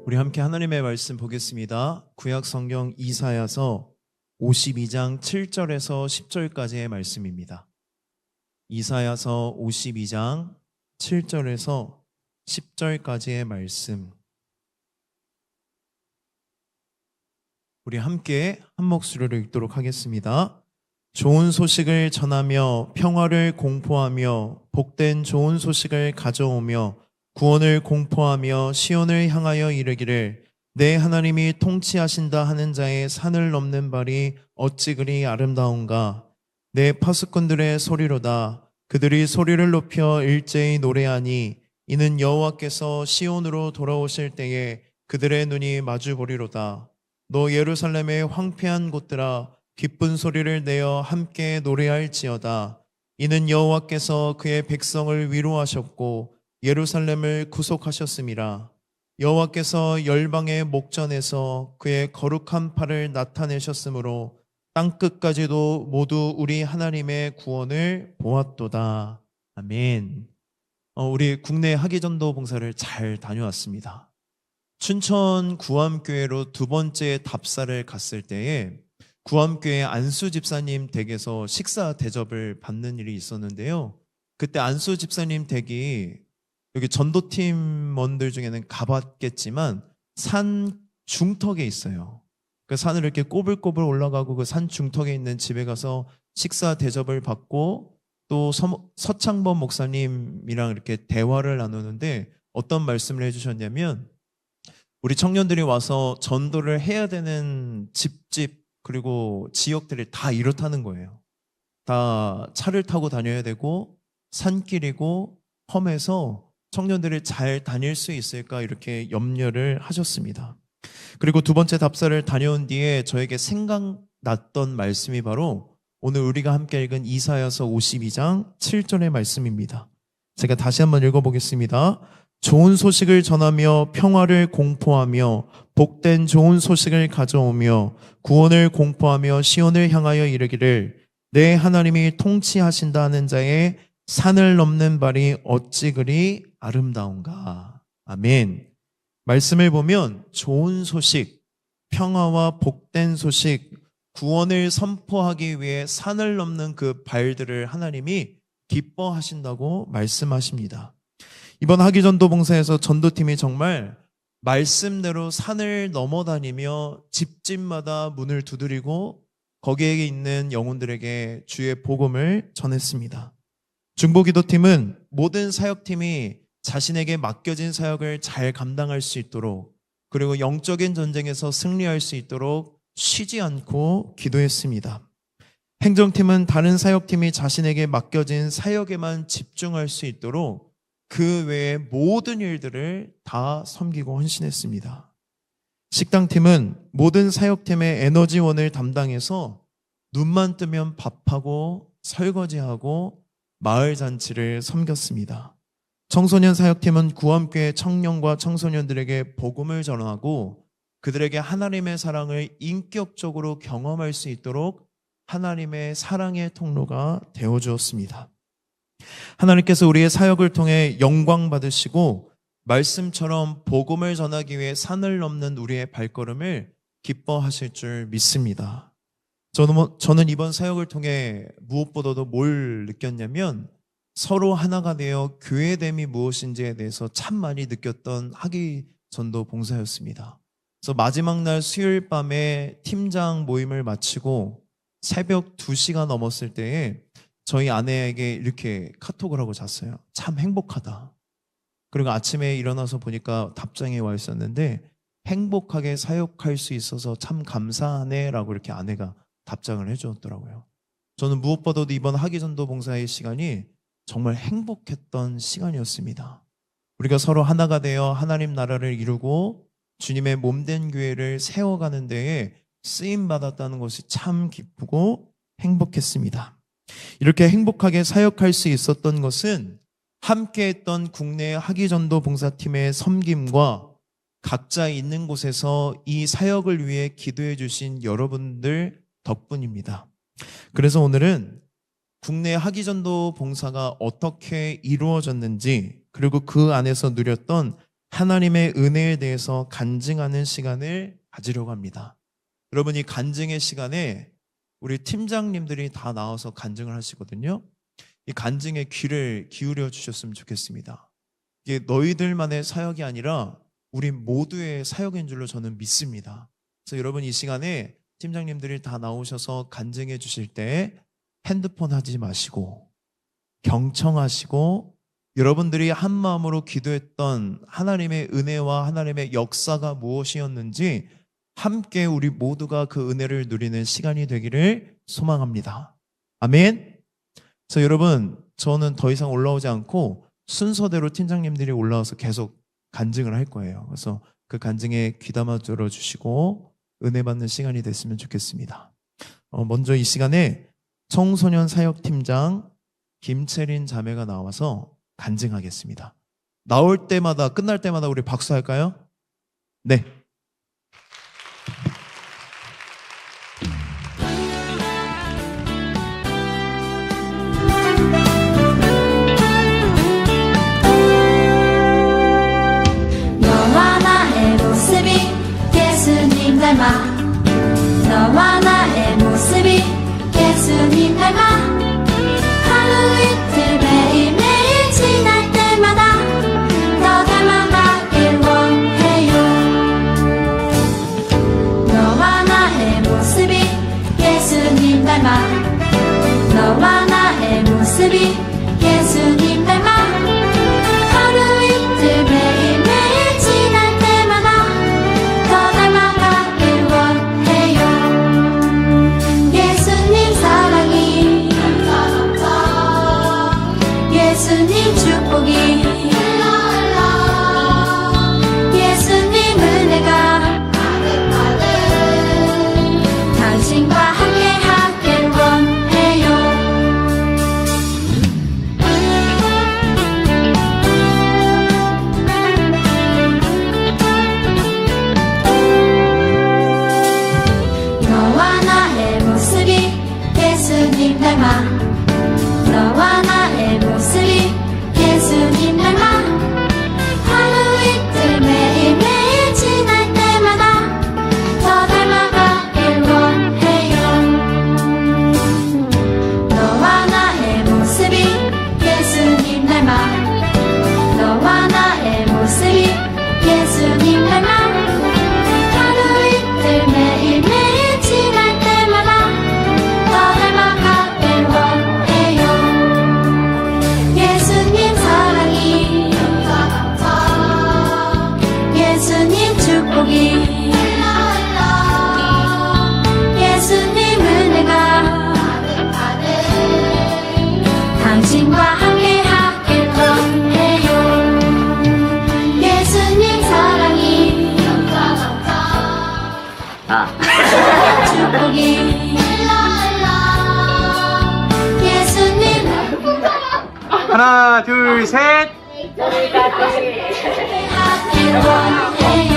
우리 함께 하나님의 말씀 보겠습니다. 구약 성경 이사야서 52장 7절에서 10절까지의 말씀입니다. 이사야서 52장 7절에서 10절까지의 말씀. 우리 함께 한 목소리로 읽도록 하겠습니다. 좋은 소식을 전하며 평화를 공포하며 복된 좋은 소식을 가져오며 구원을 공포하며 시온을 향하여 이르기를 내 하나님이 통치하신다 하는 자의 산을 넘는 발이 어찌 그리 아름다운가. 내 파수꾼들의 소리로다. 그들이 소리를 높여 일제히 노래하니 이는 여호와께서 시온으로 돌아오실 때에 그들의 눈이 마주 보리로다. 너 예루살렘의 황폐한 곳들아 기쁜 소리를 내어 함께 노래할지어다. 이는 여호와께서 그의 백성을 위로하셨고 예루살렘을 구속하셨음이라. 여호와께서 열방의 목전에서 그의 거룩한 팔을 나타내셨으므로 땅끝까지도 모두 우리 하나님의 구원을 보았도다. 아멘. 우리 국내 하기전도 봉사를 잘 다녀왔습니다. 춘천 구암교회로 두 번째 답사를 갔을 때에 구암교회 안수 집사님 댁에서 식사 대접을 받는 일이 있었는데요. 그때 안수 집사님 댁이 여기 전도팀원들 중에는 가봤겠지만 산 중턱에 있어요. 그 산을 이렇게 꼬불꼬불 올라가고 그 산 중턱에 있는 집에 가서 식사 대접을 받고 또 서창범 목사님이랑 이렇게 대화를 나누는데 어떤 말씀을 해주셨냐면 우리 청년들이 와서 전도를 해야 되는 집집 그리고 지역들이 다 이렇다는 거예요. 다 차를 타고 다녀야 되고 산길이고 험해서 청년들이 잘 다닐 수 있을까 이렇게 염려를 하셨습니다. 그리고 두 번째 답사를 다녀온 뒤에 저에게 생각났던 말씀이 바로 오늘 우리가 함께 읽은 이사야서 52장 7절의 말씀입니다. 제가 다시 한번 읽어보겠습니다. 좋은 소식을 전하며 평화를 공포하며 복된 좋은 소식을 가져오며 구원을 공포하며 시온을 향하여 이르기를 내 하나님이 통치하신다 하는 자의 산을 넘는 발이 어찌 그리 아름다운가. 아멘. 말씀을 보면 좋은 소식, 평화와 복된 소식, 구원을 선포하기 위해 산을 넘는 그 발들을 하나님이 기뻐하신다고 말씀하십니다. 이번 하기전도 봉사에서 전도팀이 정말 말씀대로 산을 넘어다니며 집집마다 문을 두드리고 거기에 있는 영혼들에게 주의 복음을 전했습니다. 중보기도팀은 모든 사역팀이 자신에게 맡겨진 사역을 잘 감당할 수 있도록 그리고 영적인 전쟁에서 승리할 수 있도록 쉬지 않고 기도했습니다. 행정팀은 다른 사역팀이 자신에게 맡겨진 사역에만 집중할 수 있도록 그 외의 모든 일들을 다 섬기고 헌신했습니다. 식당팀은 모든 사역팀의 에너지원을 담당해서 눈만 뜨면 밥하고 설거지하고 마을 잔치를 섬겼습니다. 청소년 사역팀은 구암교회 청년과 청소년들에게 복음을 전하고 그들에게 하나님의 사랑을 인격적으로 경험할 수 있도록 하나님의 사랑의 통로가 되어주었습니다. 하나님께서 우리의 사역을 통해 영광 받으시고 말씀처럼 복음을 전하기 위해 산을 넘는 우리의 발걸음을 기뻐하실 줄 믿습니다. 저는 이번 사역을 통해 무엇보다도 뭘 느꼈냐면 서로 하나가 되어 교회됨이 무엇인지에 대해서 참 많이 느꼈던 하기전도 봉사였습니다. 그래서 마지막 날 수요일 밤에 팀장 모임을 마치고 새벽 2시가 넘었을 때에 저희 아내에게 이렇게 카톡을 하고 잤어요. 참 행복하다. 그리고 아침에 일어나서 보니까 답장이 와 있었는데 행복하게 사역할 수 있어서 참 감사하네 라고 이렇게 아내가 답장을 해주었더라고요. 저는 무엇보다도 이번 하기전도 봉사의 시간이 정말 행복했던 시간이었습니다. 우리가 서로 하나가 되어 하나님 나라를 이루고 주님의 몸된 교회를 세워가는 데에 쓰임받았다는 것이 참 기쁘고 행복했습니다. 이렇게 행복하게 사역할 수 있었던 것은 함께했던 국내 하기전도 봉사팀의 섬김과 각자 있는 곳에서 이 사역을 위해 기도해 주신 여러분들 덕분입니다. 그래서 오늘은 국내 하기전도 봉사가 어떻게 이루어졌는지 그리고 그 안에서 누렸던 하나님의 은혜에 대해서 간증하는 시간을 가지려고 합니다. 여러분, 이 간증의 시간에 우리 팀장님들이 다 나와서 간증을 하시거든요. 이 간증에 귀를 기울여 주셨으면 좋겠습니다. 이게 너희들만의 사역이 아니라 우리 모두의 사역인 줄로 저는 믿습니다. 그래서 여러분, 이 시간에 팀장님들이 다 나오셔서 간증해 주실 때 핸드폰 하지 마시고 경청하시고 여러분들이 한 마음으로 기도했던 하나님의 은혜와 하나님의 역사가 무엇이었는지 함께 우리 모두가 그 은혜를 누리는 시간이 되기를 소망합니다. 아멘. 그래서 여러분, 저는 더 이상 올라오지 않고 순서대로 팀장님들이 올라와서 계속 간증을 할 거예요. 그래서 그 간증에 귀담아 들어주시고 은혜 받는 시간이 됐으면 좋겠습니다. 먼저 이 시간에 청소년 사역팀장 김채린 자매가 나와서 간증하겠습니다. 나올 때마다 끝날 때마다 우리 박수할까요? 네. 너와 나의 모습이 예수님 닮아 너와 나의 모습이 예수님 닮아 하루 이틀 매일매일 지날 때마다 너 닮아가길 원해요. 너와 나의 모습이 예수님 닮아 너와 나의 모습이 예수님 닮아 하루 이틀 매일매일 지날 때마다 더 닮아가길 원해요. 예수님 사랑이 예수님 축복이 예수님 은혜가 당신과 함께 하길 원해요. 너와 나의 모습이 예수님 닮아 너와 나의 모습이 예수님 닮아 하루 이틀 매일매일 지날 때마다 더 닮아가길 원해요. 너와 나의 모습이 예수님 닮아 너와 나의 모습이 예수님 닮아 하루 이틀 매일매일 지날 때마다 더 닮아가길 원해요. 예수님 사랑이 예수님 축복이 예수님 은혜가 당신과 함께 하길 원해요. 예수님 사랑이 축복이 예수님 하나, 둘, 셋. 하길 원해요.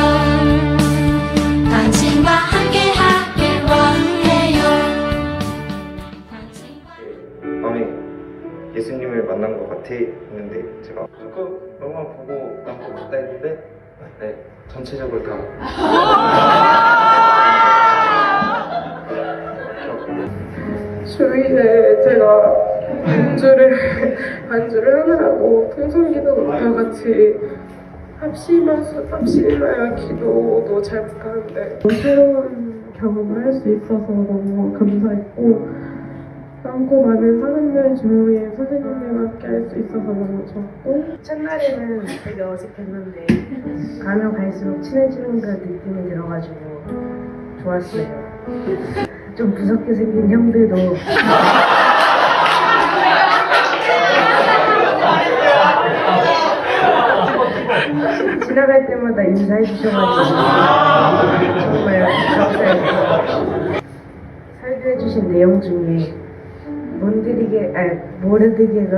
당신과 함께 하길 원해요. 마음에 예수님을 만난 것 같아 했는데 제가 조금 너무 보고 난 것 같다 했는데 네, 전체적으로 주일에 제가 반주를 하느라고 통성기도부터 같이 합심하여 기도도 잘 못하는데 새로운 경험을 할 수 있어서 너무 감사했고 많고 많은 사람들 주위에 선생님들과 함께 할 수 있어서 너무 좋았고 첫날에는 되게 어색했는데 가면 갈수록 친해지는 그 느낌이 들어가지고 좋았어요. 좀 무섭게 생긴 형들도 지나갈 때마다 인사해 주셔가지고 정말 감사해요. 설교해 주신 내용 중에 모르드게가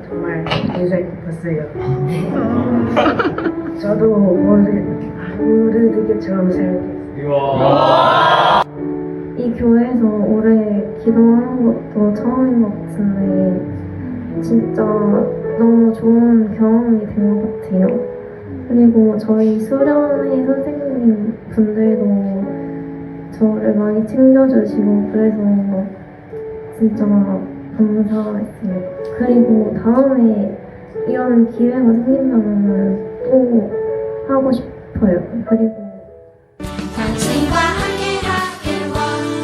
정말 인상 깊었어요. 저도 모르드게처럼 살겠어요. 이 교회에서 오래 기도하는 것도 처음인 것 같은데 진짜 너무 좋은 경험이 된 것 같아요. 그리고 저희 수련회 선생님 분들도 저를 많이 챙겨주시고 그래서 진짜 감사했습니다. 그리고 다음에 이런 기회가 생긴다면 또 하고 싶어요. 그리고 당신과 함께하길 원해요.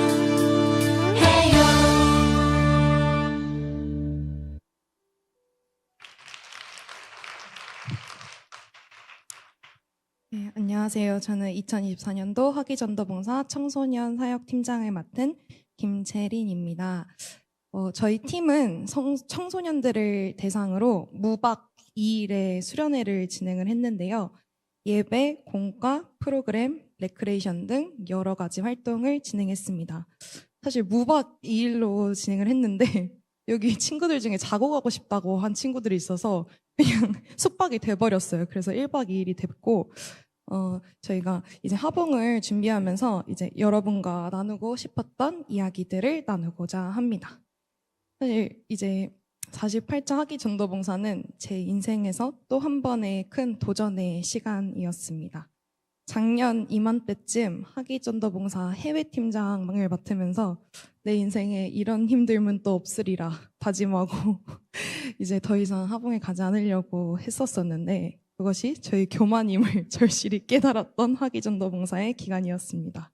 네, 안녕하세요. 저는 2024년도 학위전도봉사 청소년 사역팀장을 맡은 김채린입니다. 저희 팀은 청소년들을 대상으로 무박 2일의 수련회를 진행을 했는데요. 예배, 공과, 프로그램, 레크레이션 등 여러 가지 활동을 진행했습니다. 사실 무박 2일로 진행을 했는데 여기 친구들 중에 자고 가고 싶다고 한 친구들이 있어서 그냥 숙박이 돼버렸어요. 그래서 1박 2일이 됐고 저희가 이제 하봉을 준비하면서 이제 여러분과 나누고 싶었던 이야기들을 나누고자 합니다. 사실 이제 48차 학위전도봉사는 제 인생에서 또 한 번의 큰 도전의 시간이었습니다. 작년 이맘때쯤 학위전도봉사 해외팀장을 맡으면서 내 인생에 이런 힘듦은 또 없으리라 다짐하고 이제 더 이상 하봉에 가지 않으려고 했었었는데 그것이 저희 교만임을 절실히 깨달았던 학위전도봉사의 기간이었습니다.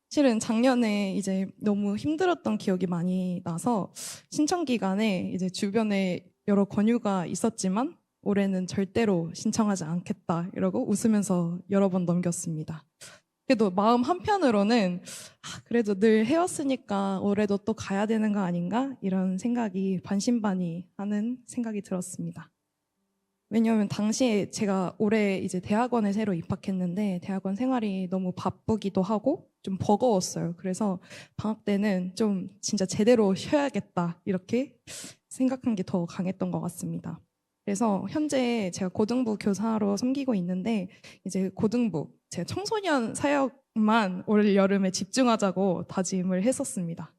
실은 작년에 이제 너무 힘들었던 기억이 많이 나서 신청 기간에 이제 주변에 여러 권유가 있었지만 올해는 절대로 신청하지 않겠다 이러고 웃으면서 여러 번 넘겼습니다. 그래도 마음 한편으로는 그래도 늘 해왔으니까 올해도 또 가야 되는 거 아닌가 이런 생각이 반신반의하는 생각이 들었습니다. 왜냐하면 당시에 제가 올해 이제 대학원에 새로 입학했는데 대학원 생활이 너무 바쁘기도 하고 좀 버거웠어요. 그래서 방학 때는 좀 진짜 제대로 쉬어야겠다 이렇게 생각한 게 더 강했던 것 같습니다. 그래서 현재 제가 고등부 교사로 섬기고 있는데 이제 고등부 제가 청소년 사역만 올 여름에 집중하자고 다짐을 했었습니다.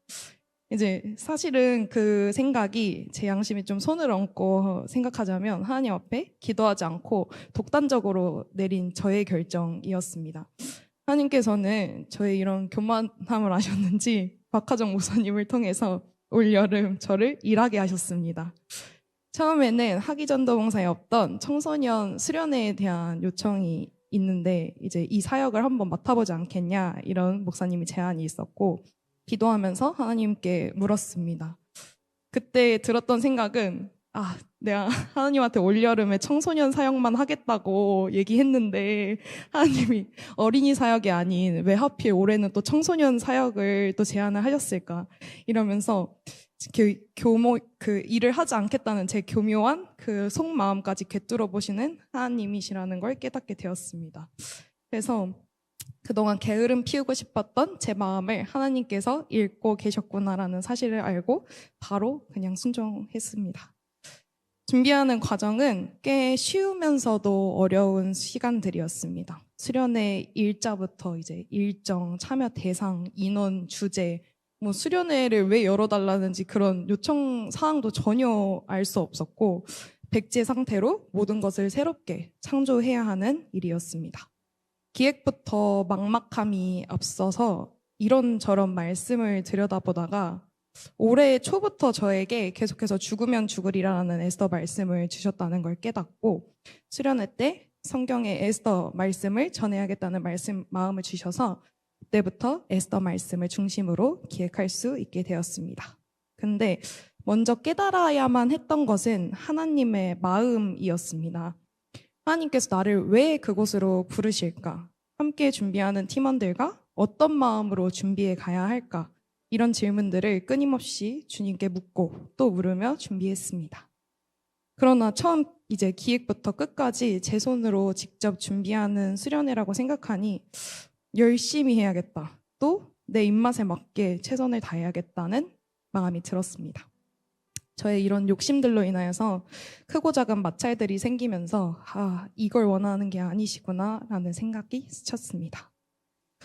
이제 사실은 그 생각이 제 양심에 좀 손을 얹고 생각하자면 하나님 앞에 기도하지 않고 독단적으로 내린 저의 결정이었습니다. 하나님께서는 저의 이런 교만함을 아셨는지 박하정 목사님을 통해서 올 여름 저를 일하게 하셨습니다. 처음에는 학위전도봉사에 없던 청소년 수련회에 대한 요청이 있는데 이제 이 사역을 한번 맡아보지 않겠냐 이런 목사님의 제안이 있었고 기도하면서 하나님께 물었습니다. 그때 들었던 생각은 내가 하나님한테 올여름에 청소년 사역만 하겠다고 얘기했는데 하나님이 어린이 사역이 아닌 왜 하필 올해는 또 청소년 사역을 또 제안을 하셨을까 이러면서 그 일을 하지 않겠다는 제 교묘한 그 속마음까지 꿰뚫어 보시는 하나님이시라는 걸 깨닫게 되었습니다. 그래서 그동안 게으름 피우고 싶었던 제 마음을 하나님께서 읽고 계셨구나라는 사실을 알고 바로 그냥 순종했습니다. 준비하는 과정은 꽤 쉬우면서도 어려운 시간들이었습니다. 수련회 일자부터 이제 일정, 참여 대상, 인원, 주제, 수련회를 왜 열어달라는지 그런 요청 사항도 전혀 알 수 없었고 백지 상태로 모든 것을 새롭게 창조해야 하는 일이었습니다. 기획부터 막막함이 앞서서 이런저런 말씀을 들여다보다가 올해 초부터 저에게 계속해서 죽으면 죽으리라는 에스더 말씀을 주셨다는 걸 깨닫고 수련회 때 성경의 에스더 말씀을 전해야겠다는 마음을 주셔서 그때부터 에스더 말씀을 중심으로 기획할 수 있게 되었습니다. 근데 먼저 깨달아야만 했던 것은 하나님의 마음이었습니다. 하나님께서 나를 왜 그곳으로 부르실까? 함께 준비하는 팀원들과 어떤 마음으로 준비해 가야 할까? 이런 질문들을 끊임없이 주님께 묻고 또 물으며 준비했습니다. 그러나 처음 이제 기획부터 끝까지 제 손으로 직접 준비하는 수련회라고 생각하니 열심히 해야겠다. 또 내 입맛에 맞게 최선을 다해야겠다는 마음이 들었습니다. 저의 이런 욕심들로 인하여서 크고 작은 마찰들이 생기면서 이걸 원하는 게 아니시구나 라는 생각이 스쳤습니다.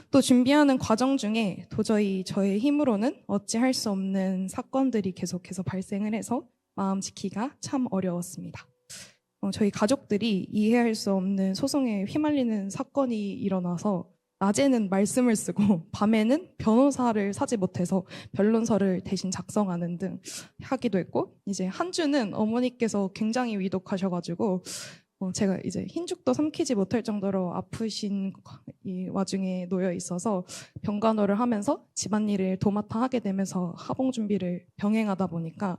또 준비하는 과정 중에 도저히 저의 힘으로는 어찌할 수 없는 사건들이 계속해서 발생을 해서 마음 지키기가 참 어려웠습니다. 저희 가족들이 이해할 수 없는 소송에 휘말리는 사건이 일어나서 낮에는 말씀을 쓰고 밤에는 변호사를 사지 못해서 변론서를 대신 작성하는 등 하기도 했고, 이제 한 주는 어머니께서 굉장히 위독하셔가지고 제가 이제 흰죽도 삼키지 못할 정도로 아프신 이 와중에 놓여 있어서 병간호를 하면서 집안일을 도맡아 하게 되면서 하봉 준비를 병행하다 보니까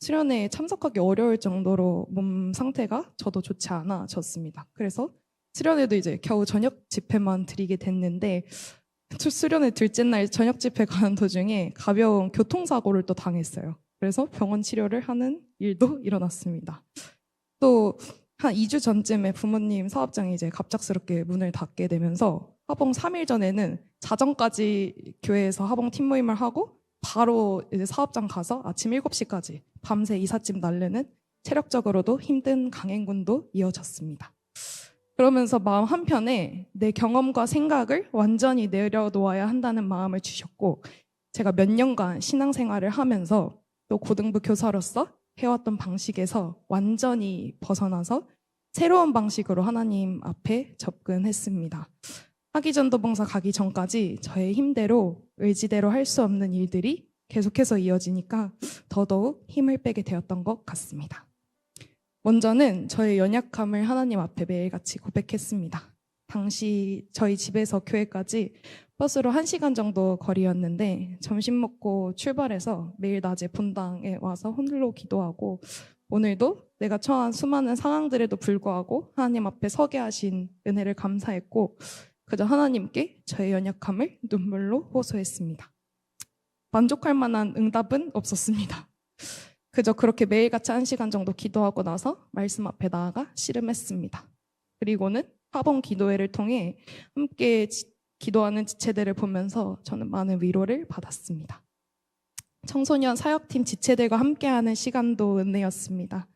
수련회에 참석하기 어려울 정도로 몸 상태가 저도 좋지 않아졌습니다. 그래서 수련회도 이제 겨우 저녁 집회만 드리게 됐는데, 수련회 둘째 날 저녁 집회 가는 도중에 가벼운 교통사고를 또 당했어요. 그래서 병원 치료를 하는 일도 일어났습니다. 또 한 2주 전쯤에 부모님 사업장이 이제 갑작스럽게 문을 닫게 되면서 하봉 3일 전에는 자정까지 교회에서 하봉 팀 모임을 하고 바로 이제 사업장 가서 아침 7시까지 밤새 이삿짐 날르는 체력적으로도 힘든 강행군도 이어졌습니다. 그러면서 마음 한편에 내 경험과 생각을 완전히 내려놓아야 한다는 마음을 주셨고, 제가 몇 년간 신앙생활을 하면서 또 고등부 교사로서 해왔던 방식에서 완전히 벗어나서 새로운 방식으로 하나님 앞에 접근했습니다. 하기전도 봉사 가기 전까지 저의 힘대로 의지대로 할 수 없는 일들이 계속해서 이어지니까 더더욱 힘을 빼게 되었던 것 같습니다. 먼저는 저의 연약함을 하나님 앞에 매일같이 고백했습니다. 당시 저희 집에서 교회까지 버스로 1시간 정도 거리였는데, 점심 먹고 출발해서 매일 낮에 본당에 와서 홀로 기도하고, 오늘도 내가 처한 수많은 상황들에도 불구하고 하나님 앞에 서게 하신 은혜를 감사했고, 그저 하나님께 저의 연약함을 눈물로 호소했습니다. 만족할 만한 응답은 없었습니다. 그저 그렇게 매일같이 1시간 정도 기도하고 나서 말씀 앞에 나아가 씨름했습니다. 그리고는 하봉 기도회를 통해 함께 기도하는 지체들을 보면서 저는 많은 위로를 받았습니다. 청소년 사역팀 지체들과 함께하는 시간도 은혜였습니다.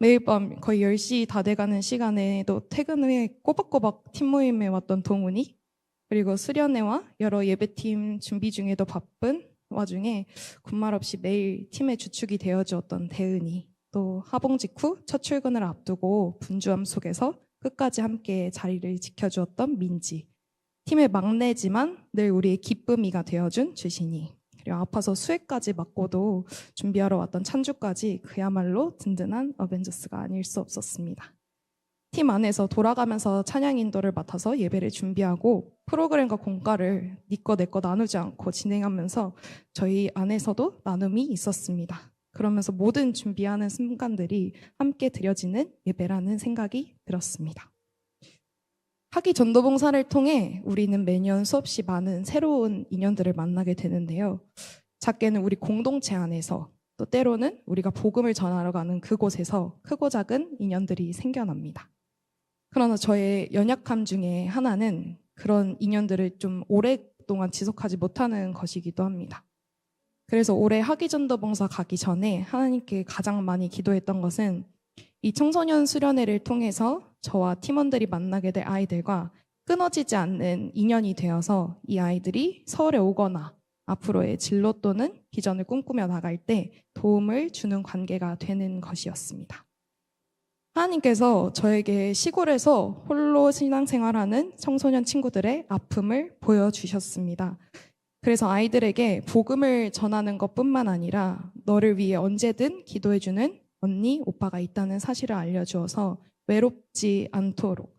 매일 밤 거의 10시 다 돼가는 시간에도 퇴근 후에 꼬박꼬박 팀 모임에 왔던 동훈이, 그리고 수련회와 여러 예배팀 준비 중에도 바쁜 와중에 군말 없이 매일 팀의 주축이 되어주었던 대은이, 또 하봉 직후 첫 출근을 앞두고 분주함 속에서 끝까지 함께 자리를 지켜주었던 민지, 팀의 막내지만 늘 우리의 기쁨이가 되어준 주신이, 그리고 아파서 수혜까지 맞고도 준비하러 왔던 찬주까지 그야말로 든든한 어벤져스가 아닐 수 없었습니다. 팀 안에서 돌아가면서 찬양 인도를 맡아서 예배를 준비하고 프로그램과 공과를 니꺼 내꺼 나누지 않고 진행하면서 저희 안에서도 나눔이 있었습니다. 그러면서 모든 준비하는 순간들이 함께 드려지는 예배라는 생각이 들었습니다. 학위 전도봉사를 통해 우리는 매년 수없이 많은 새로운 인연들을 만나게 되는데요. 작게는 우리 공동체 안에서, 또 때로는 우리가 복음을 전하러 가는 그곳에서 크고 작은 인연들이 생겨납니다. 그러나 저의 연약함 중에 하나는 그런 인연들을 좀 오랫동안 지속하지 못하는 것이기도 합니다. 그래서 올해 학위전도봉사 가기 전에 하나님께 가장 많이 기도했던 것은 이 청소년 수련회를 통해서 저와 팀원들이 만나게 될 아이들과 끊어지지 않는 인연이 되어서 이 아이들이 서울에 오거나 앞으로의 진로 또는 비전을 꿈꾸며 나갈 때 도움을 주는 관계가 되는 것이었습니다. 하나님께서 저에게 시골에서 홀로 신앙생활하는 청소년 친구들의 아픔을 보여주셨습니다. 그래서 아이들에게 복음을 전하는 것뿐만 아니라 너를 위해 언제든 기도해주는 언니, 오빠가 있다는 사실을 알려주어서 외롭지 않도록,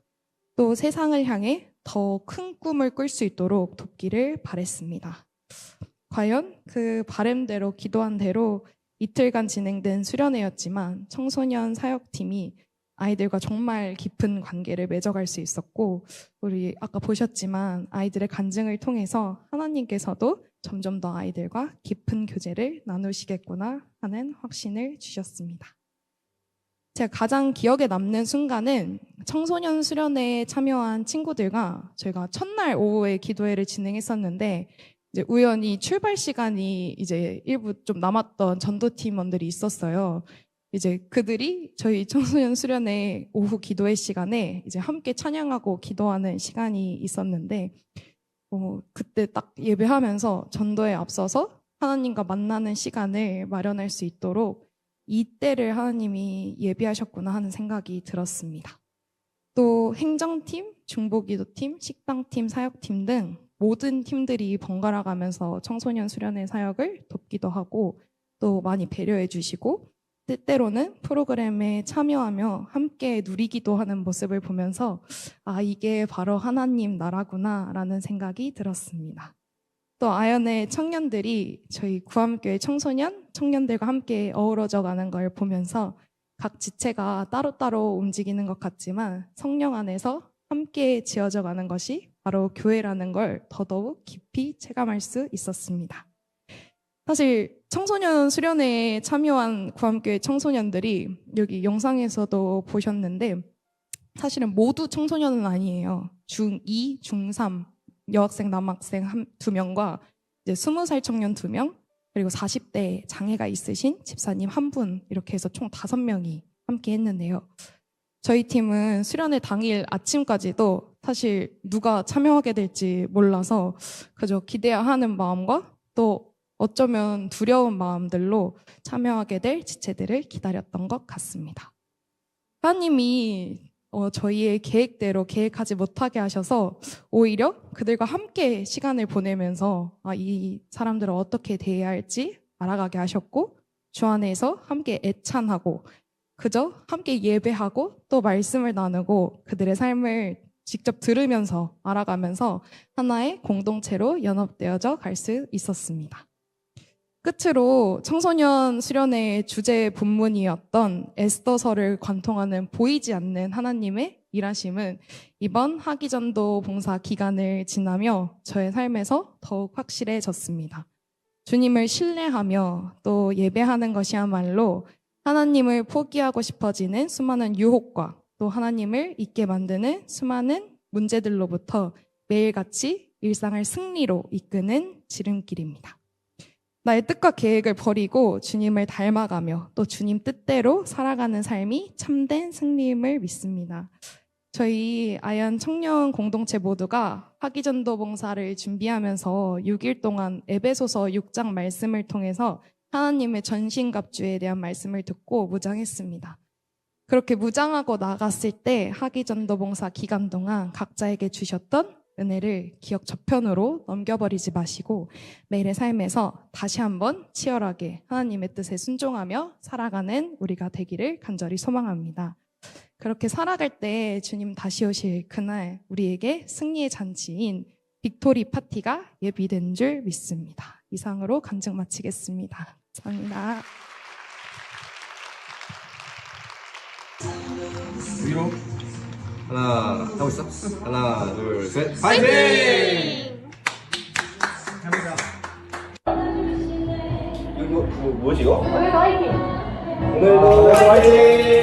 또 세상을 향해 더 큰 꿈을 꿀 수 있도록 돕기를 바랬습니다. 과연 그 바램대로 기도한 대로 이틀간 진행된 수련회였지만 청소년 사역팀이 아이들과 정말 깊은 관계를 맺어갈 수 있었고, 우리 아까 보셨지만 아이들의 간증을 통해서 하나님께서도 점점 더 아이들과 깊은 교제를 나누시겠구나 하는 확신을 주셨습니다. 제가 가장 기억에 남는 순간은 청소년 수련회에 참여한 친구들과 저희가 첫날 오후에 기도회를 진행했었는데, 이제 우연히 출발 시간이 이제 일부 좀 남았던 전도팀원들이 있었어요. 이제 그들이 저희 청소년 수련회 오후 기도회 시간에 이제 함께 찬양하고 기도하는 시간이 있었는데, 그때 딱 예배하면서 전도에 앞서서 하나님과 만나는 시간을 마련할 수 있도록 이때를 하나님이 예비하셨구나 하는 생각이 들었습니다. 또 행정팀, 중보기도팀, 식당팀, 사역팀 등 모든 팀들이 번갈아 가면서 청소년 수련회 사역을 돕기도 하고 또 많이 배려해 주시고 때때로는 프로그램에 참여하며 함께 누리기도 하는 모습을 보면서 아, 이게 바로 하나님 나라구나 라는 생각이 들었습니다. 또 아연의 청년들이 저희 구암교회 청년들과 함께 어우러져 가는 걸 보면서 각 지체가 따로따로 움직이는 것 같지만 성령 안에서 함께 지어져 가는 것이 바로 교회라는 걸 더더욱 깊이 체감할 수 있었습니다. 사실 청소년 수련회에 참여한 구암교회 청소년들이 여기 영상에서도 보셨는데 사실은 모두 청소년은 아니에요. 중2, 중3 여학생, 남학생 2명과 이제 20살 청년 2명 그리고 40대 장애가 있으신 집사님 1분 이렇게 해서 총 5명이 함께 했는데요. 저희 팀은 수련회 당일 아침까지도 사실 누가 참여하게 될지 몰라서 그저 기대하는 마음과 또 어쩌면 두려운 마음들로 참여하게 될 지체들을 기다렸던 것 같습니다. 하나님이 저희의 계획대로 계획하지 못하게 하셔서 오히려 그들과 함께 시간을 보내면서 이 사람들을 어떻게 대해야 할지 알아가게 하셨고 주 안에서 함께 애찬하고 그저 함께 예배하고 또 말씀을 나누고 그들의 삶을 직접 들으면서 알아가면서 하나의 공동체로 연합되어져 갈 수 있었습니다. 끝으로 청소년 수련회의 주제 본문이었던 에스더서를 관통하는 보이지 않는 하나님의 일하심은 이번 하기전도 봉사 기간을 지나며 저의 삶에서 더욱 확실해졌습니다. 주님을 신뢰하며 또 예배하는 것이야말로 하나님을 포기하고 싶어지는 수많은 유혹과 또 하나님을 잊게 만드는 수많은 문제들로부터 매일같이 일상을 승리로 이끄는 지름길입니다. 나의 뜻과 계획을 버리고 주님을 닮아가며 또 주님 뜻대로 살아가는 삶이 참된 승리임을 믿습니다. 저희 아연 청년 공동체 모두가 하기전도 봉사를 준비하면서 6일 동안 에베소서 6장 말씀을 통해서 하나님의 전신갑주에 대한 말씀을 듣고 무장했습니다. 그렇게 무장하고 나갔을 때 하기전도 봉사 기간 동안 각자에게 주셨던 은혜를 기억 저편으로 넘겨버리지 마시고 매일의 삶에서 다시 한번 치열하게 하나님의 뜻에 순종하며 살아가는 우리가 되기를 간절히 소망합니다. 그렇게 살아갈 때 주님 다시 오실 그날 우리에게 승리의 잔치인 빅토리 파티가 예비된 줄 믿습니다. 이상으로 간증 마치겠습니다. 감사합니다. 위로 하나 하고 있어? 하나 둘 셋 파이팅! 이거 뭐지 이거? 오늘도 화이팅! 오늘도 화이팅!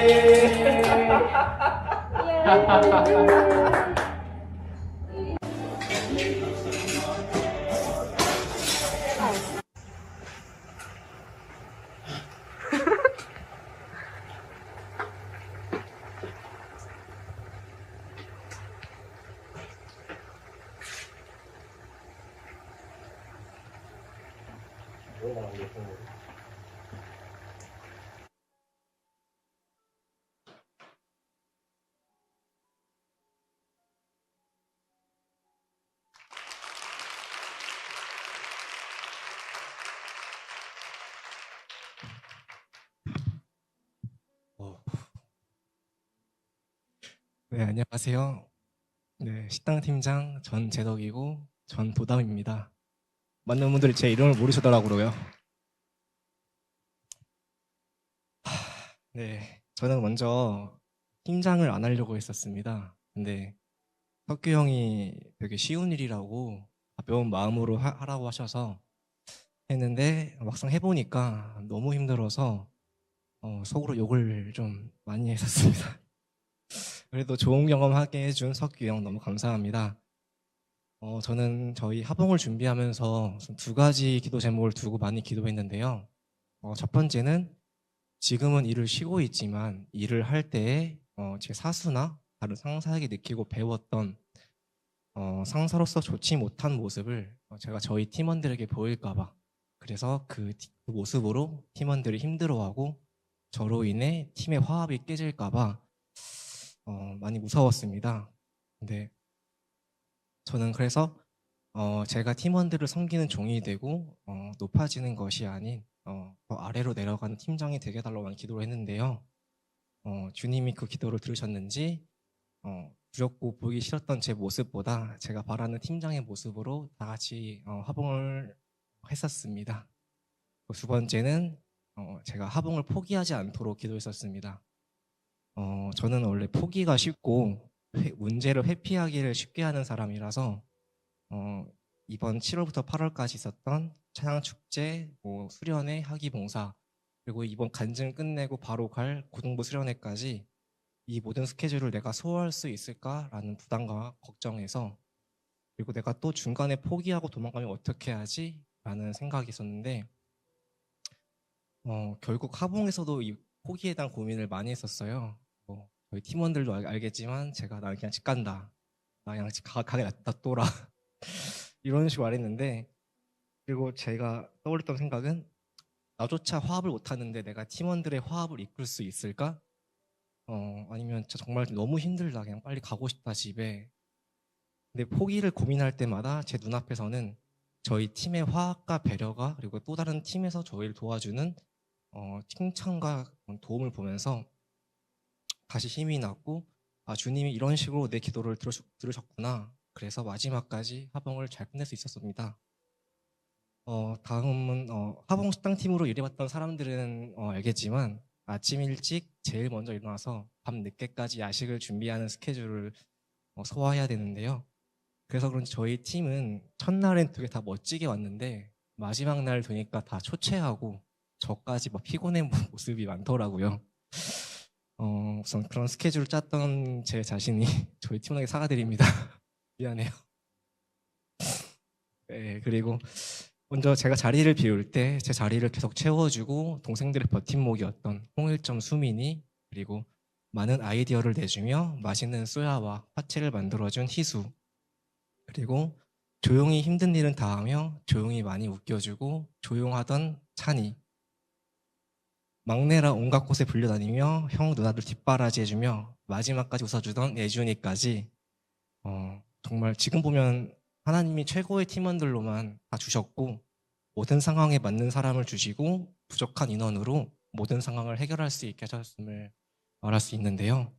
네, 안녕하세요. 네, 식당 팀장 전재덕이고 전도담입니다. 많은 분들이 제 이름을 모르시더라고요. 네, 저는 먼저 팀장을 안 하려고 했었습니다. 근데 석규 형이 되게 쉬운 일이라고 가벼운 마음으로 하라고 하셔서 했는데 막상 해보니까 너무 힘들어서 속으로 욕을 좀 많이 했었습니다. 그래도 좋은 경험하게 해준 석규 형 너무 감사합니다. 저는 저희 하봉을 준비하면서 두 가지 기도 제목을 두고 많이 기도했는데요. 첫 번째는 지금은 일을 쉬고 있지만 일을 할 때에 제 사수나 다른 상사에게 느끼고 배웠던 상사로서 좋지 못한 모습을 제가 저희 팀원들에게 보일까 봐 그래서 그 모습으로 팀원들이 힘들어하고 저로 인해 팀의 화합이 깨질까봐 많이 무서웠습니다. 근데 저는 그래서 제가 팀원들을 섬기는 종이 되고 높아지는 것이 아닌 더 아래로 내려가는 팀장이 되게 달라고 기도를 했는데요. 주님이 그 기도를 들으셨는지 두렵고 보기 싫었던 제 모습보다 제가 바라는 팀장의 모습으로 다 같이 화봉을 했었습니다. 두 번째는 제가 화봉을 포기하지 않도록 기도했었습니다. 저는 원래 포기가 쉽고 문제를 회피하기를 쉽게 하는 사람이라서 이번 7월부터 8월까지 있었던 찬양축제, 수련회, 학위봉사, 그리고 이번 간증 끝내고 바로 갈 고등부 수련회까지 이 모든 스케줄을 내가 소화할 수 있을까라는 부담과 걱정에서, 그리고 내가 또 중간에 포기하고 도망가면 어떻게 하지? 라는 생각이 있었는데 결국 하봉에서도 이 포기에 대한 고민을 많이 했었어요. 저희 팀원들도 알겠지만 제가 나 그냥 집 간다, 나 그냥 집 가게 놔둬라 이런 식으로 말했는데, 그리고 제가 떠올렸던 생각은 나조차 화합을 못하는데 내가 팀원들의 화합을 이끌 수 있을까? 아니면 정말 너무 힘들다, 그냥 빨리 가고 싶다 집에. 근데 포기를 고민할 때마다 제 눈앞에서는 저희 팀의 화합과 배려가, 그리고 또 다른 팀에서 저희를 도와주는 칭찬과 도움을 보면서 다시 힘이 났고, 주님이 이런 식으로 내 기도를 들으셨구나. 그래서 마지막까지 화봉을 잘 끝낼 수 있었습니다. 다음은 화봉 식당팀으로 일해봤던 사람들은 알겠지만 아침 일찍 제일 먼저 일어나서 밤 늦게까지 야식을 준비하는 스케줄을 소화해야 되는데요. 그래서 그런지 저희 팀은 첫날엔 되게 다 멋지게 왔는데 마지막 날 되니까 다 초췌하고 저까지 막 피곤해 모습이 많더라고요. 우선 그런 스케줄을 짰던 제 자신이 저희 팀원에게 사과드립니다. 미안해요. 네, 그리고 먼저 제가 자리를 비울 때 제 자리를 계속 채워주고 동생들의 버팀목이었던 홍일점 수민이, 그리고 많은 아이디어를 내주며 맛있는 쏘야와 파채를 만들어준 희수, 그리고 조용히 힘든 일은 다 하며 조용히 많이 웃겨주고 조용하던 찬이, 막내라 온갖 곳에 불려다니며 형 누나들 뒷바라지 해주며 마지막까지 웃어주던 예준이까지, 정말 지금 보면 하나님이 최고의 팀원들로만 다 주셨고 모든 상황에 맞는 사람을 주시고 부족한 인원으로 모든 상황을 해결할 수 있게 하셨음을 말할 수 있는데요.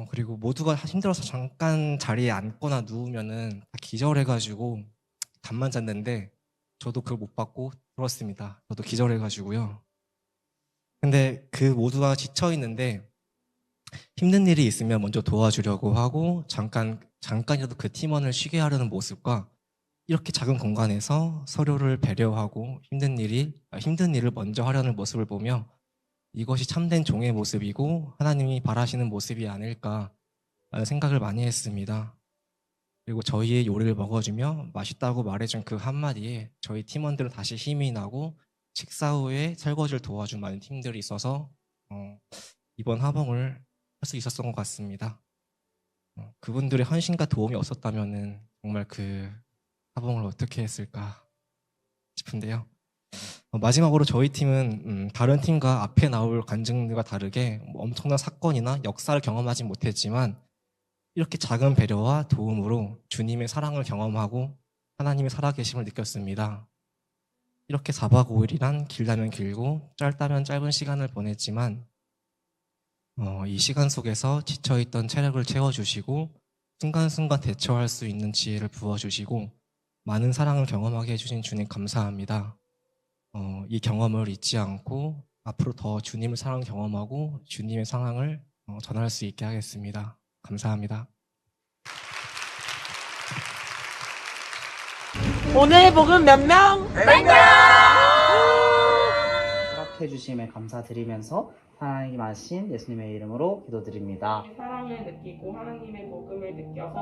그리고 모두가 힘들어서 잠깐 자리에 앉거나 누우면은 다 기절해가지고 잠만 잤는데 저도 그걸 못 받고 들었습니다. 저도 기절해가지고요. 근데 그 모두가 지쳐있는데 힘든 일이 있으면 먼저 도와주려고 하고 잠깐이라도 그 팀원을 쉬게 하려는 모습과 이렇게 작은 공간에서 서로를 배려하고 힘든 일을 먼저 하려는 모습을 보며 이것이 참된 종의 모습이고 하나님이 바라시는 모습이 아닐까라는 생각을 많이 했습니다. 그리고 저희의 요리를 먹어주며 맛있다고 말해준 그 한마디에 저희 팀원들은 다시 힘이 나고 식사 후에 설거지를 도와준 많은 팀들이 있어서 이번 화봉을 할 수 있었던 것 같습니다. 그분들의 헌신과 도움이 없었다면 정말 그 화봉을 어떻게 했을까 싶은데요. 마지막으로 저희 팀은 다른 팀과 앞에 나올 간증들과 다르게 엄청난 사건이나 역사를 경험하지 못했지만 이렇게 작은 배려와 도움으로 주님의 사랑을 경험하고 하나님의 살아계심을 느꼈습니다. 이렇게 4박 5일이란 길다면 길고 짧다면 짧은 시간을 보냈지만 이 시간 속에서 지쳐있던 체력을 채워주시고 순간순간 대처할 수 있는 지혜를 부어주시고 많은 사랑을 경험하게 해주신 주님 감사합니다. 이 경험을 잊지 않고 앞으로 더 주님을 사랑 경험하고 주님의 사랑을 전할 수 있게 하겠습니다. 감사합니다. 오늘 복음 몇 명? 100명! 허락해 주심에 감사드리면서 하나님 하신 예수님의 이름으로 기도드립니다. 사랑을 느끼고 하나님의 복음을 느껴서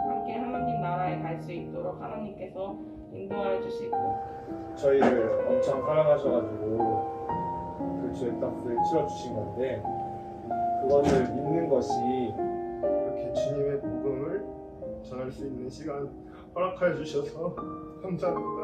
함께 하나님 나라에 갈 수 있도록 하나님께서 인도하여 주시고 저희를 엄청 사랑하셔가지고 그 주의 값을 치러주신 건데 그것을 믿는 것이 이렇게 주님의 복음을 전할 수 있는 시간 허락하여 주셔서 감사합니다.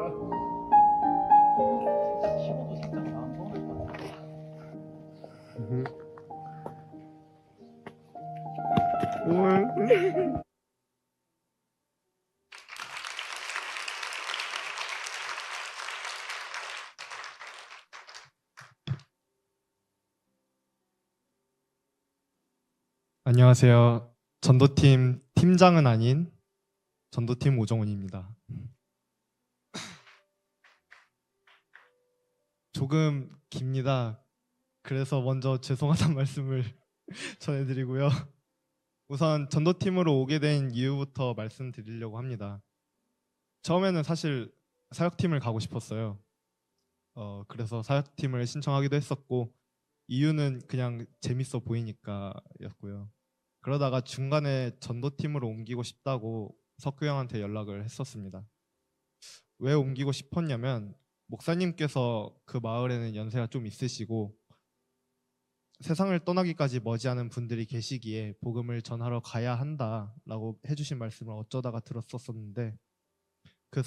안녕하세요. 전도팀 팀장은 아닌 전도팀 오정훈입니다. 조금 깁니다. 그래서 먼저 죄송하다는 말씀을 전해드리고요. 우선 전도팀으로 오게 된 이유부터 말씀드리려고 합니다. 처음에는 사실 사역팀을 가고 싶었어요. 그래서 사역팀을 신청하기도 했었고 이유는 그냥 재밌어 보이니까였고요. 그러다가 중간에 전도팀으로 옮기고 싶다고 석규 형한테 연락을 했었습니다. 왜 옮기고 싶었냐면 목사님께서 그 마을에는 연세가 좀 있으시고 세상을 떠나기까지 머지않은 분들이 계시기에 복음을 전하러 가야 한다라고 해주신 말씀을 어쩌다가 들었었는데 그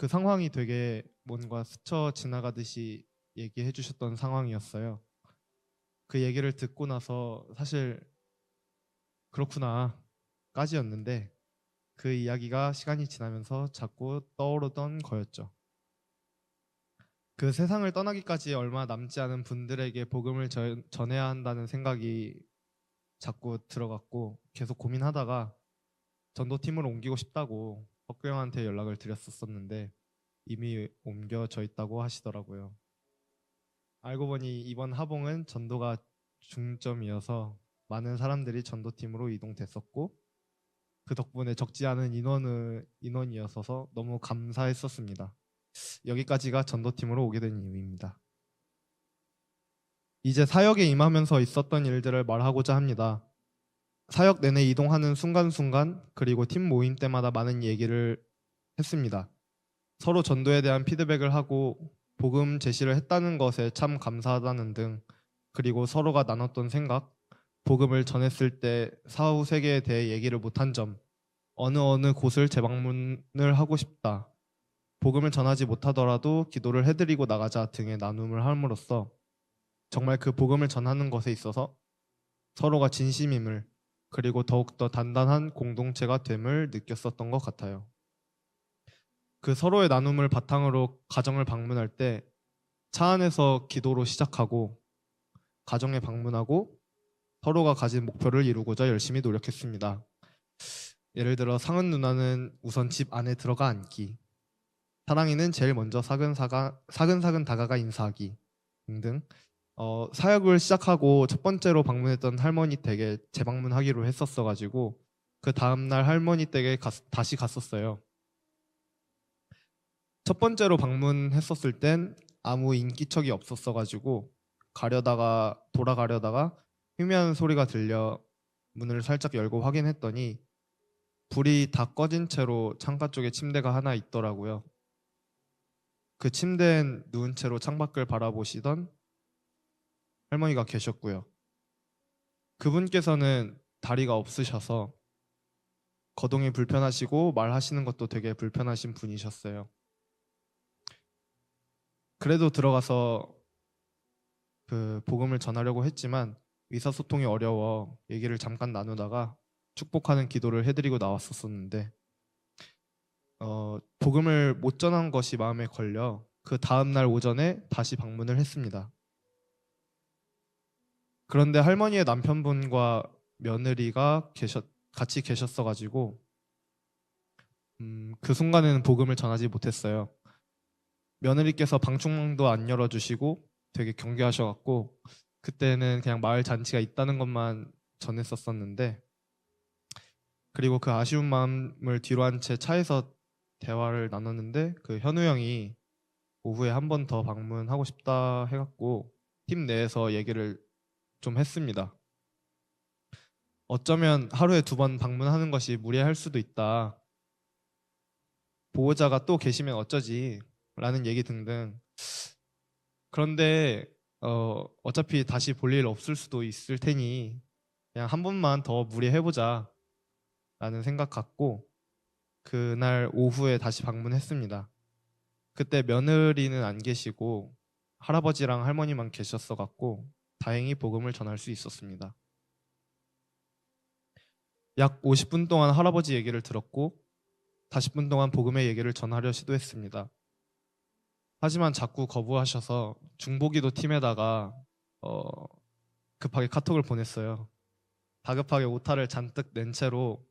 상황이 되게 뭔가 스쳐 지나가듯이 얘기해 주셨던 상황이었어요. 그 얘기를 듣고 나서 사실 그렇구나 까지였는데 그 이야기가 시간이 지나면서 자꾸 떠오르던 거였죠. 그 세상을 떠나기까지 얼마 남지 않은 분들에게 복음을 전해야 한다는 생각이 자꾸 들어갔고 계속 고민하다가 전도팀으로 옮기고 싶다고 석규 형한테 연락을 드렸었는데 이미 옮겨져 있다고 하시더라고요. 알고 보니 이번 하봉은 전도가 중점이어서 많은 사람들이 전도팀으로 이동됐었고 그 덕분에 적지 않은 인원이어서 너무 감사했었습니다. 여기까지가 전도팀으로 오게 된 이유입니다. 이제 사역에 임하면서 있었던 일들을 말하고자 합니다. 사역 내내 이동하는 순간순간 그리고 팀 모임 때마다 많은 얘기를 했습니다. 서로 전도에 대한 피드백을 하고 복음 제시를 했다는 것에 참 감사하다는 등 그리고 서로가 나눴던 생각, 복음을 전했을 때 사후 세계에 대해 얘기를 못한 점, 어느 곳을 재방문을 하고 싶다, 복음을 전하지 못하더라도 기도를 해드리고 나가자 등의 나눔을 함으로써 정말 그 복음을 전하는 것에 있어서 서로가 진심임을 그리고 더욱더 단단한 공동체가 됨을 느꼈었던 것 같아요. 그 서로의 나눔을 바탕으로 가정을 방문할 때 차 안에서 기도로 시작하고 가정에 방문하고 서로가 가진 목표를 이루고자 열심히 노력했습니다. 예를 들어 상은 누나는 우선 집 안에 들어가 앉기, 사랑이는 제일 먼저 사근사근 다가가 인사하기 등등 사역을 시작하고 첫 번째로 방문했던 할머니 댁에 재방문하기로 했었어가지고 그 다음날 할머니 댁에 다시 갔었어요. 첫 번째로 방문했었을 땐 아무 인기척이 없었어가지고 돌아가려다가 희미한 소리가 들려 문을 살짝 열고 확인했더니 불이 다 꺼진 채로 창가 쪽에 침대가 하나 있더라고요. 그 침대엔 누운 채로 창밖을 바라보시던 할머니가 계셨고요. 그분께서는 다리가 없으셔서 거동이 불편하시고 말하시는 것도 되게 불편하신 분이셨어요. 그래도 들어가서 그 복음을 전하려고 했지만 의사소통이 어려워 얘기를 잠깐 나누다가 축복하는 기도를 해드리고 나왔었는데 복음을 못 전한 것이 마음에 걸려 그 다음날 오전에 다시 방문을 했습니다. 그런데 할머니의 남편분과 며느리가 같이 계셨어가지고 그 순간에는 복음을 전하지 못했어요. 며느리께서 방충망도 안 열어주시고 되게 경계하셔갖고 그때는 그냥 마을 잔치가 있다는 것만 전했었는데 그리고 그 아쉬운 마음을 뒤로 한 채 차에서 대화를 나눴는데 그 현우 형이 오후에 한 번 더 방문하고 싶다 해갖고 팀 내에서 얘기를 좀 했습니다. 어쩌면 하루에 2번 방문하는 것이 무리할 수도 있다. 보호자가 또 계시면 어쩌지? 라는 얘기 등등. 그런데 어차피 다시 볼 일 없을 수도 있을 테니 그냥 한 번만 더 무리해보자 라는 생각 갖고 그날 오후에 다시 방문했습니다. 그때 며느리는 안 계시고 할아버지랑 할머니만 계셨어 갖고 다행히 복음을 전할 수 있었습니다. 약 50분 동안 할아버지 얘기를 들었고 40분 동안 복음의 얘기를 전하려 시도했습니다. 하지만 자꾸 거부하셔서 중보기도 팀에다가 급하게 카톡을 보냈어요. 다급하게 오타를 잔뜩 낸 채로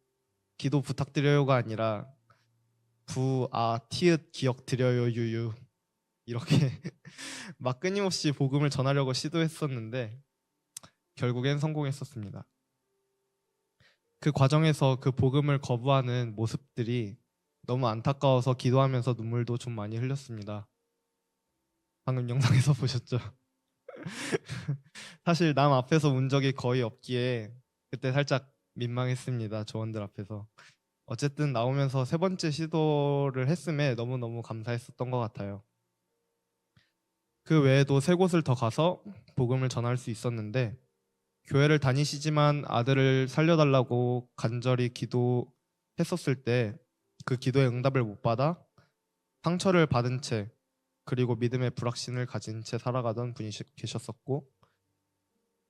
기도 부탁드려요가 아니라 티읕 기억 드려요 유유 이렇게 막 끊임없이 복음을 전하려고 시도했었는데 결국엔 성공했었습니다. 그 과정에서 그 복음을 거부하는 모습들이 너무 안타까워서 기도하면서 눈물도 좀 많이 흘렸습니다. 방금 영상에서 보셨죠? 사실 남 앞에서 운 적이 거의 없기에 그때 살짝 민망했습니다. 조원들 앞에서. 어쨌든 나오면서 3번째 시도를 했음에 너무너무 감사했었던 것 같아요. 그 외에도 3곳을 더 가서 복음을 전할 수 있었는데 교회를 다니시지만 아들을 살려달라고 간절히 기도했었을 때 그 기도의 응답을 못 받아 상처를 받은 채 그리고 믿음의 불확신을 가진 채 살아가던 분이 계셨었고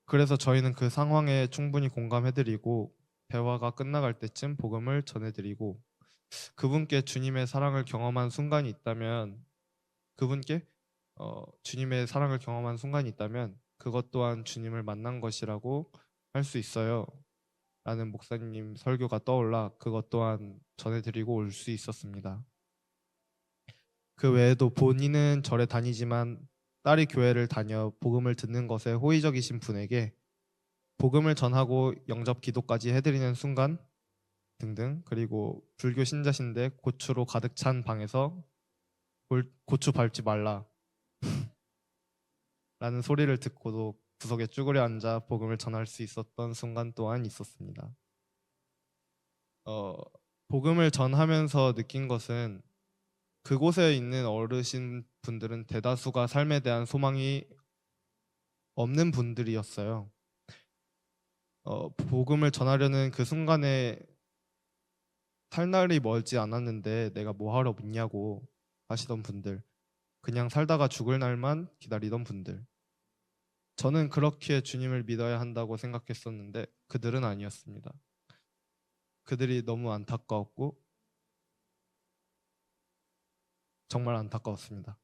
그래서 저희는 그 상황에 충분히 공감해드리고 대화가 끝나갈 때쯤 복음을 전해드리고 그분께 주님의 사랑을 경험한 순간이 있다면 주님의 사랑을 경험한 순간이 있다면 그것 또한 주님을 만난 것이라고 할 수 있어요 라는 목사님 설교가 떠올라 그것 또한 전해드리고 올 수 있었습니다. 그 외에도 본인은 절에 다니지만 딸이 교회를 다녀 복음을 듣는 것에 호의적이신 분에게 복음을 전하고 영접 기도까지 해드리는 순간 등등 그리고 불교 신자신데 고추로 가득 찬 방에서 고추 밟지 말라 라는 소리를 듣고도 구석에 쭈그려 앉아 복음을 전할 수 있었던 순간 또한 있었습니다. 복음을 전하면서 느낀 것은 그곳에 있는 어르신 분들은 대다수가 삶에 대한 소망이 없는 분들이었어요. 복음을 전하려는 그 순간에 살 날이 멀지 않았는데 내가 뭐 하러 묻냐고 하시던 분들, 그냥 살다가 죽을 날만 기다리던 분들. 저는 그렇게 주님을 믿어야 한다고 생각했었는데 그들은 아니었습니다. 그들이 너무 안타까웠고 정말 안타까웠습니다.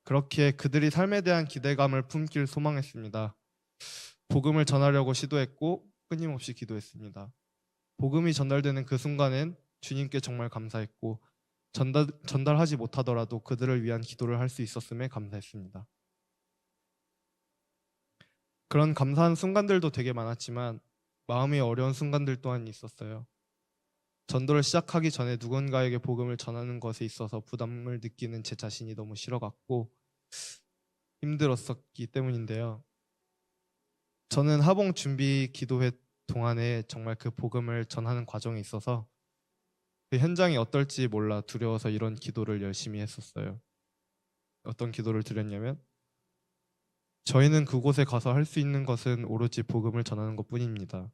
그렇게 그들이 삶에 대한 기대감을 품길 소망했습니다. 복음을 전하려고 시도했고 끊임없이 기도했습니다. 복음이 전달되는 그 순간엔 주님께 정말 감사했고 전달하지 못하더라도 그들을 위한 기도를 할 수 있었음에 감사했습니다. 그런 감사한 순간들도 되게 많았지만 마음이 어려운 순간들 또한 있었어요. 전도를 시작하기 전에 누군가에게 복음을 전하는 것에 있어서 부담을 느끼는 제 자신이 너무 싫어갔고 힘들었었기 때문인데요. 저는 하봉 준비 기도회 동안에 정말 그 복음을 전하는 과정에 있어서 그 현장이 어떨지 몰라 두려워서 이런 기도를 열심히 했었어요. 어떤 기도를 드렸냐면 저희는 그곳에 가서 할 수 있는 것은 오로지 복음을 전하는 것뿐입니다.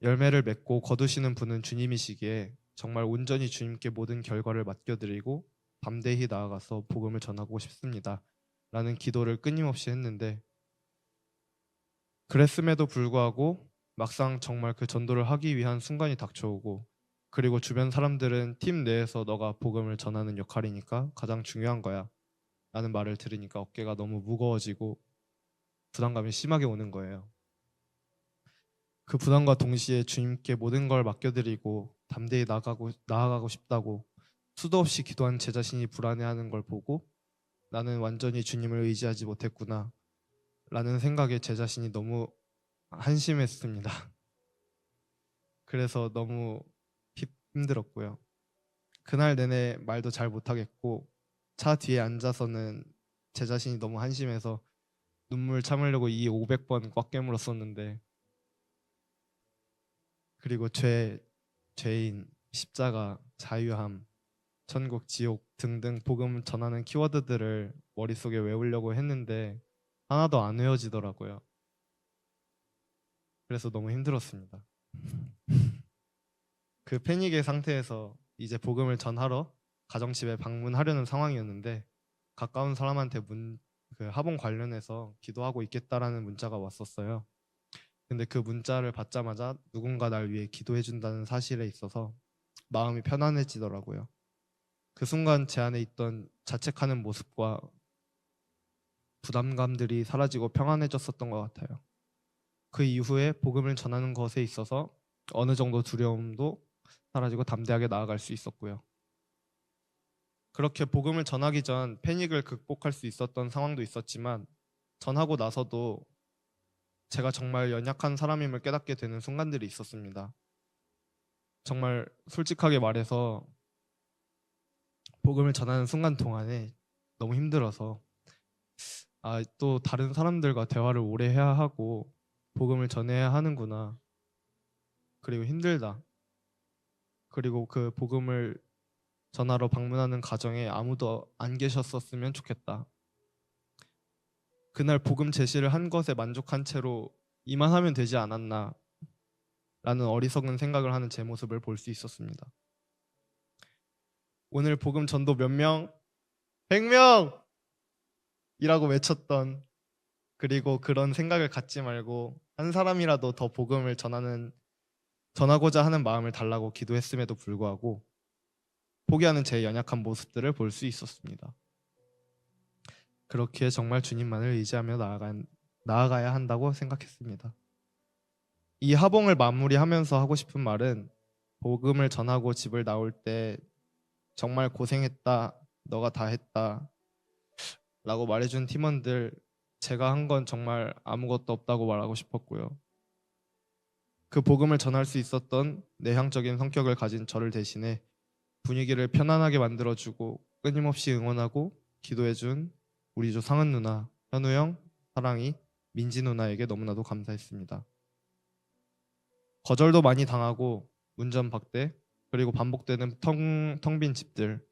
열매를 맺고 거두시는 분은 주님이시기에 정말 온전히 주님께 모든 결과를 맡겨드리고 담대히 나아가서 복음을 전하고 싶습니다. 라는 기도를 끊임없이 했는데 그랬음에도 불구하고 막상 정말 그 전도를 하기 위한 순간이 닥쳐오고 그리고 주변 사람들은 팀 내에서 너가 복음을 전하는 역할이니까 가장 중요한 거야 라는 말을 들으니까 어깨가 너무 무거워지고 부담감이 심하게 오는 거예요. 그 부담과 동시에 주님께 모든 걸 맡겨드리고 담대히 나아가고 싶다고 수도 없이 기도한 제 자신이 불안해하는 걸 보고 나는 완전히 주님을 의지하지 못했구나 라는 생각에 제 자신이 너무 한심했습니다. 그래서 너무 힘들었고요. 그날 내내 말도 잘 못하겠고 차 뒤에 앉아서는 제 자신이 너무 한심해서 눈물 참으려고 이 500번 꽉 깨물었었는데 그리고 죄인, 십자가, 자유함, 천국, 지옥 등등 복음 전하는 키워드들을 머릿속에 외우려고 했는데 하나도 안 외워지더라고요. 그래서 너무 힘들었습니다. 그 패닉의 상태에서 이제 복음을 전하러 가정집에 방문하려는 상황이었는데 가까운 사람한테 그 하봉 관련해서 기도하고 있겠다라는 문자가 왔었어요. 근데 그 문자를 받자마자 누군가 날 위해 기도해 준다는 사실에 있어서 마음이 편안해지더라고요. 그 순간 제 안에 있던 자책하는 모습과 부담감들이 사라지고 평안해졌었던 것 같아요. 그 이후에 복음을 전하는 것에 있어서 어느 정도 두려움도 사라지고 담대하게 나아갈 수 있었고요. 그렇게 복음을 전하기 전 패닉을 극복할 수 있었던 상황도 있었지만 전하고 나서도 제가 정말 연약한 사람임을 깨닫게 되는 순간들이 있었습니다. 정말 솔직하게 말해서 복음을 전하는 순간 동안에 너무 힘들어서 또 다른 사람들과 대화를 오래 해야 하고 복음을 전해야 하는구나. 그리고 힘들다. 그리고 그 복음을 전하러 방문하는 가정에 아무도 안 계셨었으면 좋겠다. 그날 복음 제시를 한 것에 만족한 채로 이만하면 되지 않았나 라는 어리석은 생각을 하는 제 모습을 볼 수 있었습니다. 오늘 복음 전도 몇 명? 100명! 이라고 외쳤던, 그리고 그런 생각을 갖지 말고 한 사람이라도 더 복음을 전하고자 하는 마음을 달라고 기도했음에도 불구하고 포기하는 제 연약한 모습들을 볼 수 있었습니다. 그렇게 정말 주님만을 의지하며 나아가야 한다고 생각했습니다. 이 하봉을 마무리하면서 하고 싶은 말은, 복음을 전하고 집을 나올 때 정말 고생했다, 너가 다 했다 라고 말해준 팀원들, 제가 한 건 정말 아무것도 없다고 말하고 싶었고요. 그 복음을 전할 수 있었던 내향적인 성격을 가진 저를 대신해 분위기를 편안하게 만들어주고 끊임없이 응원하고 기도해준 우리 조 상은 누나, 현우 형, 사랑이, 민지 누나에게 너무나도 감사했습니다. 거절도 많이 당하고 운전박대, 그리고 반복되는 텅 빈 집들,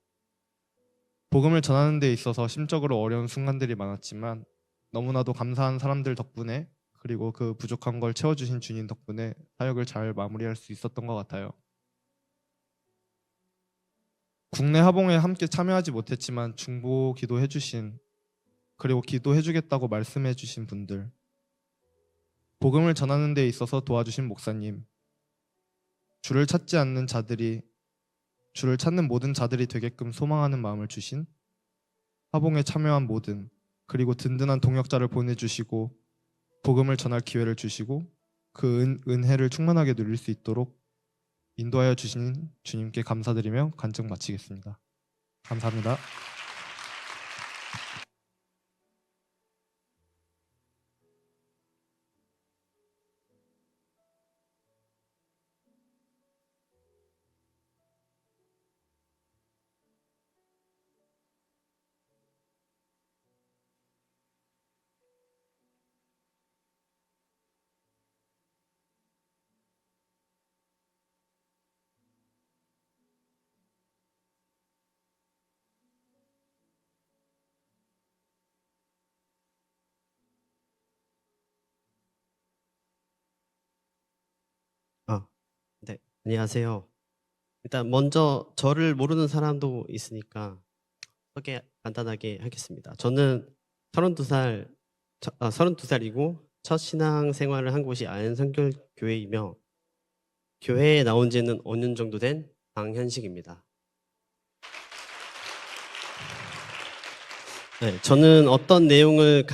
복음을 전하는 데 있어서 심적으로 어려운 순간들이 많았지만 너무나도 감사한 사람들 덕분에, 그리고 그 부족한 걸 채워주신 주님 덕분에 사역을 잘 마무리할 수 있었던 것 같아요. 국내 하봉에 함께 참여하지 못했지만 중보 기도해주신, 그리고 기도해주겠다고 말씀해주신 분들, 복음을 전하는 데 있어서 도와주신 목사님, 주를 찾는 모든 자들이 되게끔 소망하는 마음을 주신 하봉에 참여한 모든, 그리고 든든한 동역자를 보내주시고 복음을 전할 기회를 주시고 그 은혜를 충만하게 누릴 수 있도록 인도하여 주신 주님께 감사드리며 간증 마치겠습니다. 감사합니다. 네, 안녕하세요. 일단 먼저 저를 모르는 사람도 있으니까 소개 간단하게 하겠습니다. 저는 32살이고 첫 신앙 생활을 한 곳이 아현성결교회이며 교회에 나온 지는 5년 정도 된 방현식입니다. 네, 저는 어떤 내용을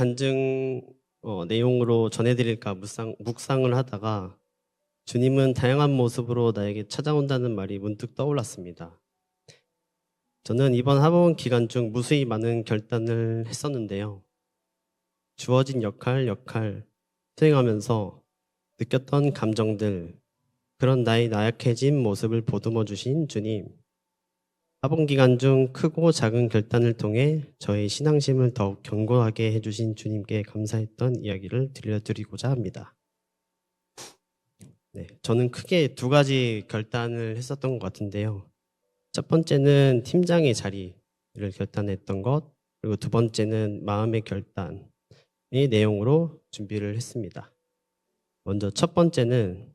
내용으로 전해드릴까 묵상을 하다가 주님은 다양한 모습으로 나에게 찾아온다는 말이 문득 떠올랐습니다. 저는 이번 하봉 기간 중 무수히 많은 결단을 했었는데요. 주어진 역할 수행하면서 느꼈던 감정들, 그런 나의 나약해진 모습을 보듬어 주신 주님, 하봉 기간 중 크고 작은 결단을 통해 저의 신앙심을 더욱 견고하게 해주신 주님께 감사했던 이야기를 들려드리고자 합니다. 네, 저는 크게 두 가지 결단을 했었던 것 같은데요. 첫 번째는 팀장의 자리를 결단했던 것, 그리고 두 번째는 마음의 결단의 내용으로 준비를 했습니다. 먼저 첫 번째는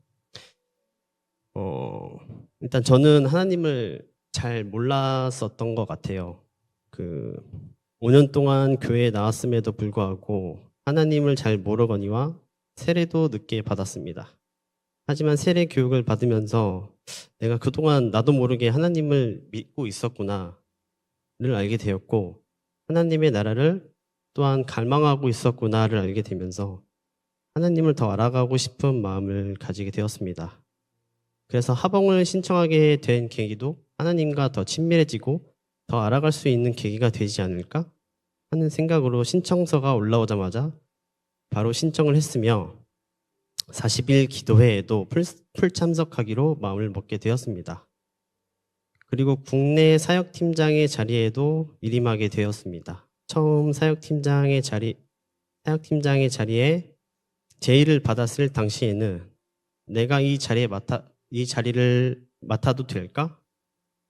일단 저는 하나님을 잘 몰랐었던 것 같아요. 5년 동안 교회에 나왔음에도 불구하고 하나님을 잘 모르거니와 세례도 늦게 받았습니다. 하지만 세례 교육을 받으면서 내가 그동안 나도 모르게 하나님을 믿고 있었구나를 알게 되었고 하나님의 나라를 또한 갈망하고 있었구나를 알게 되면서 하나님을 더 알아가고 싶은 마음을 가지게 되었습니다. 그래서 하봉을 신청하게 된 계기도 하나님과 더 친밀해지고 더 알아갈 수 있는 계기가 되지 않을까 하는 생각으로 신청서가 올라오자마자 바로 신청을 했으며 40일 기도회에도 풀 참석하기로 마음을 먹게 되었습니다. 그리고 국내 사역팀장의 자리에도 일임하게 되었습니다. 처음 사역팀장의 자리에 제의를 받았을 당시에는 내가 이 자리를 맡아도 될까?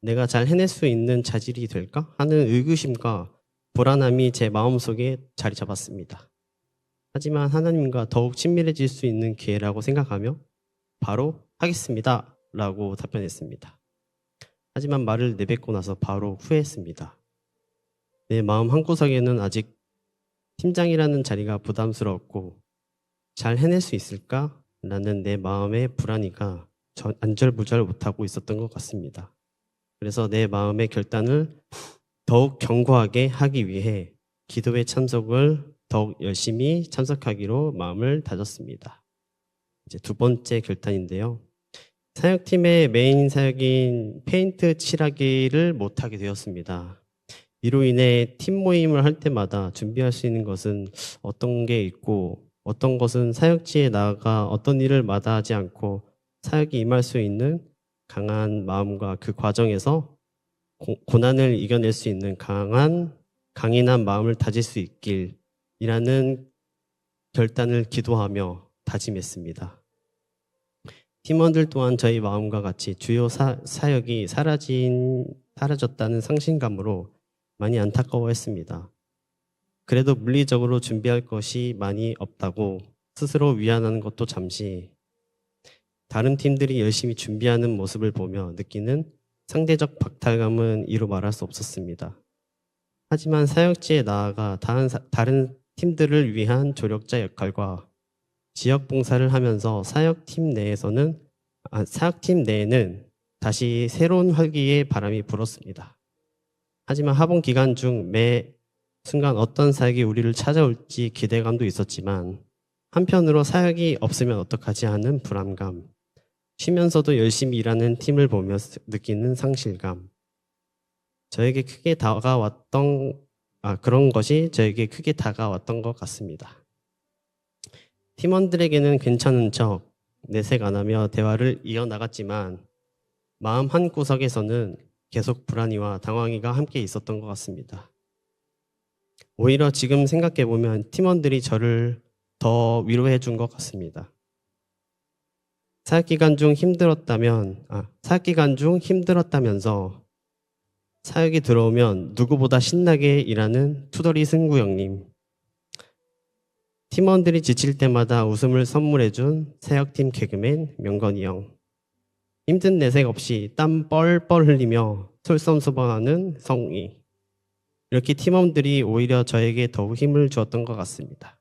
내가 잘 해낼 수 있는 자질이 될까? 하는 의구심과 불안함이 제 마음속에 자리 잡았습니다. 하지만 하나님과 더욱 친밀해질 수 있는 기회라고 생각하며 바로 하겠습니다 라고 답변했습니다. 하지만 말을 내뱉고 나서 바로 후회했습니다. 내 마음 한구석에는 아직 팀장이라는 자리가 부담스러웠고 잘 해낼 수 있을까? 라는 내 마음의 불안이가 안절부절 못하고 있었던 것 같습니다. 그래서 내 마음의 결단을 더욱 견고하게 하기 위해 기도회 참석을 더욱 열심히 참석하기로 마음을 다졌습니다. 이제 두 번째 결단인데요. 사역팀의 메인 사역인 페인트 칠하기를 못하게 되었습니다. 이로 인해 팀 모임을 할 때마다 준비할 수 있는 것은 어떤 게 있고 어떤 것은 사역지에 나아가 어떤 일을 마다하지 않고 사역에 임할 수 있는 강한 마음과 그 과정에서 고난을 이겨낼 수 있는 강인한 마음을 다질 수 있길이라는 결단을 기도하며 다짐했습니다. 팀원들 또한 저희 마음과 같이 주요 사역이 사라졌다는 상실감으로 많이 안타까워했습니다. 그래도 물리적으로 준비할 것이 많이 없다고 스스로 위안하는 것도 잠시 다른 팀들이 열심히 준비하는 모습을 보며 느끼는 상대적 박탈감은 이루 말할 수 없었습니다. 하지만 사역지에 나아가 다른 팀들을 위한 조력자 역할과 지역 봉사를 하면서 사역팀 내에는 다시 새로운 활기의 바람이 불었습니다. 하지만 하봉 기간 중 매 순간 어떤 사역이 우리를 찾아올지 기대감도 있었지만 한편으로 사역이 없으면 어떡하지 하는 불안감, 쉬면서도 열심히 일하는 팀을 보며 느끼는 상실감, 그런 것이 저에게 크게 다가왔던 것 같습니다. 팀원들에게는 괜찮은 척 내색 안 하며 대화를 이어나갔지만 마음 한구석에서는 계속 불안이와 당황이가 함께 있었던 것 같습니다. 오히려 지금 생각해보면 팀원들이 저를 더 위로해 준 것 같습니다. 사역 기간 중 힘들었다면서 사역이 들어오면 누구보다 신나게 일하는 투덜이 승구 형님, 팀원들이 지칠 때마다 웃음을 선물해준 사역팀 개그맨 명건이 형, 힘든 내색 없이 땀 뻘뻘 흘리며 솔선수범하는 성웅이, 이렇게 팀원들이 오히려 저에게 더욱 힘을 주었던 것 같습니다.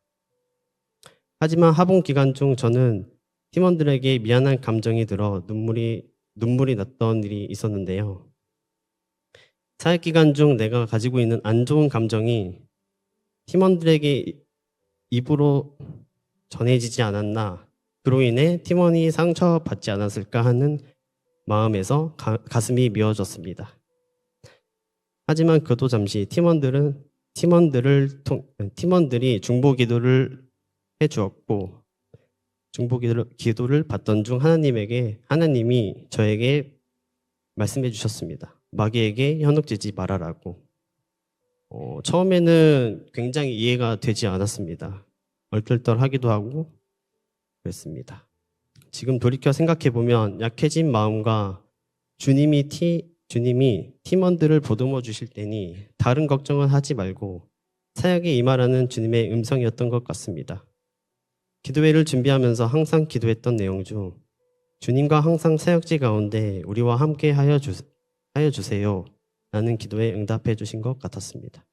하지만 하봉 기간 중 저는 팀원들에게 미안한 감정이 들어 눈물이 났던 일이 있었는데요. 사역 기간 중 내가 가지고 있는 안 좋은 감정이 팀원들에게 입으로 전해지지 않았나, 그로 인해 팀원이 상처받지 않았을까 하는 마음에서 가슴이 미어졌습니다. 하지만 그도 잠시 팀원들이 중보 기도를 해주었고 중보 기도를 받던 중 하나님이 저에게 말씀해 주셨습니다. 마귀에게 현혹되지 말아라고. 처음에는 굉장히 이해가 되지 않았습니다. 얼떨떨하기도 하고 그랬습니다. 지금 돌이켜 생각해 보면 약해진 마음과 주님이 팀원들을 보듬어 주실 때니 다른 걱정은 하지 말고 사역에 임하라는 주님의 음성이었던 것 같습니다. 기도회를 준비하면서 항상 기도했던 내용 중 주님과 항상 사역지 가운데 우리와 함께 하여 주세요 라는 기도에 응답해 주신 것 같았습니다.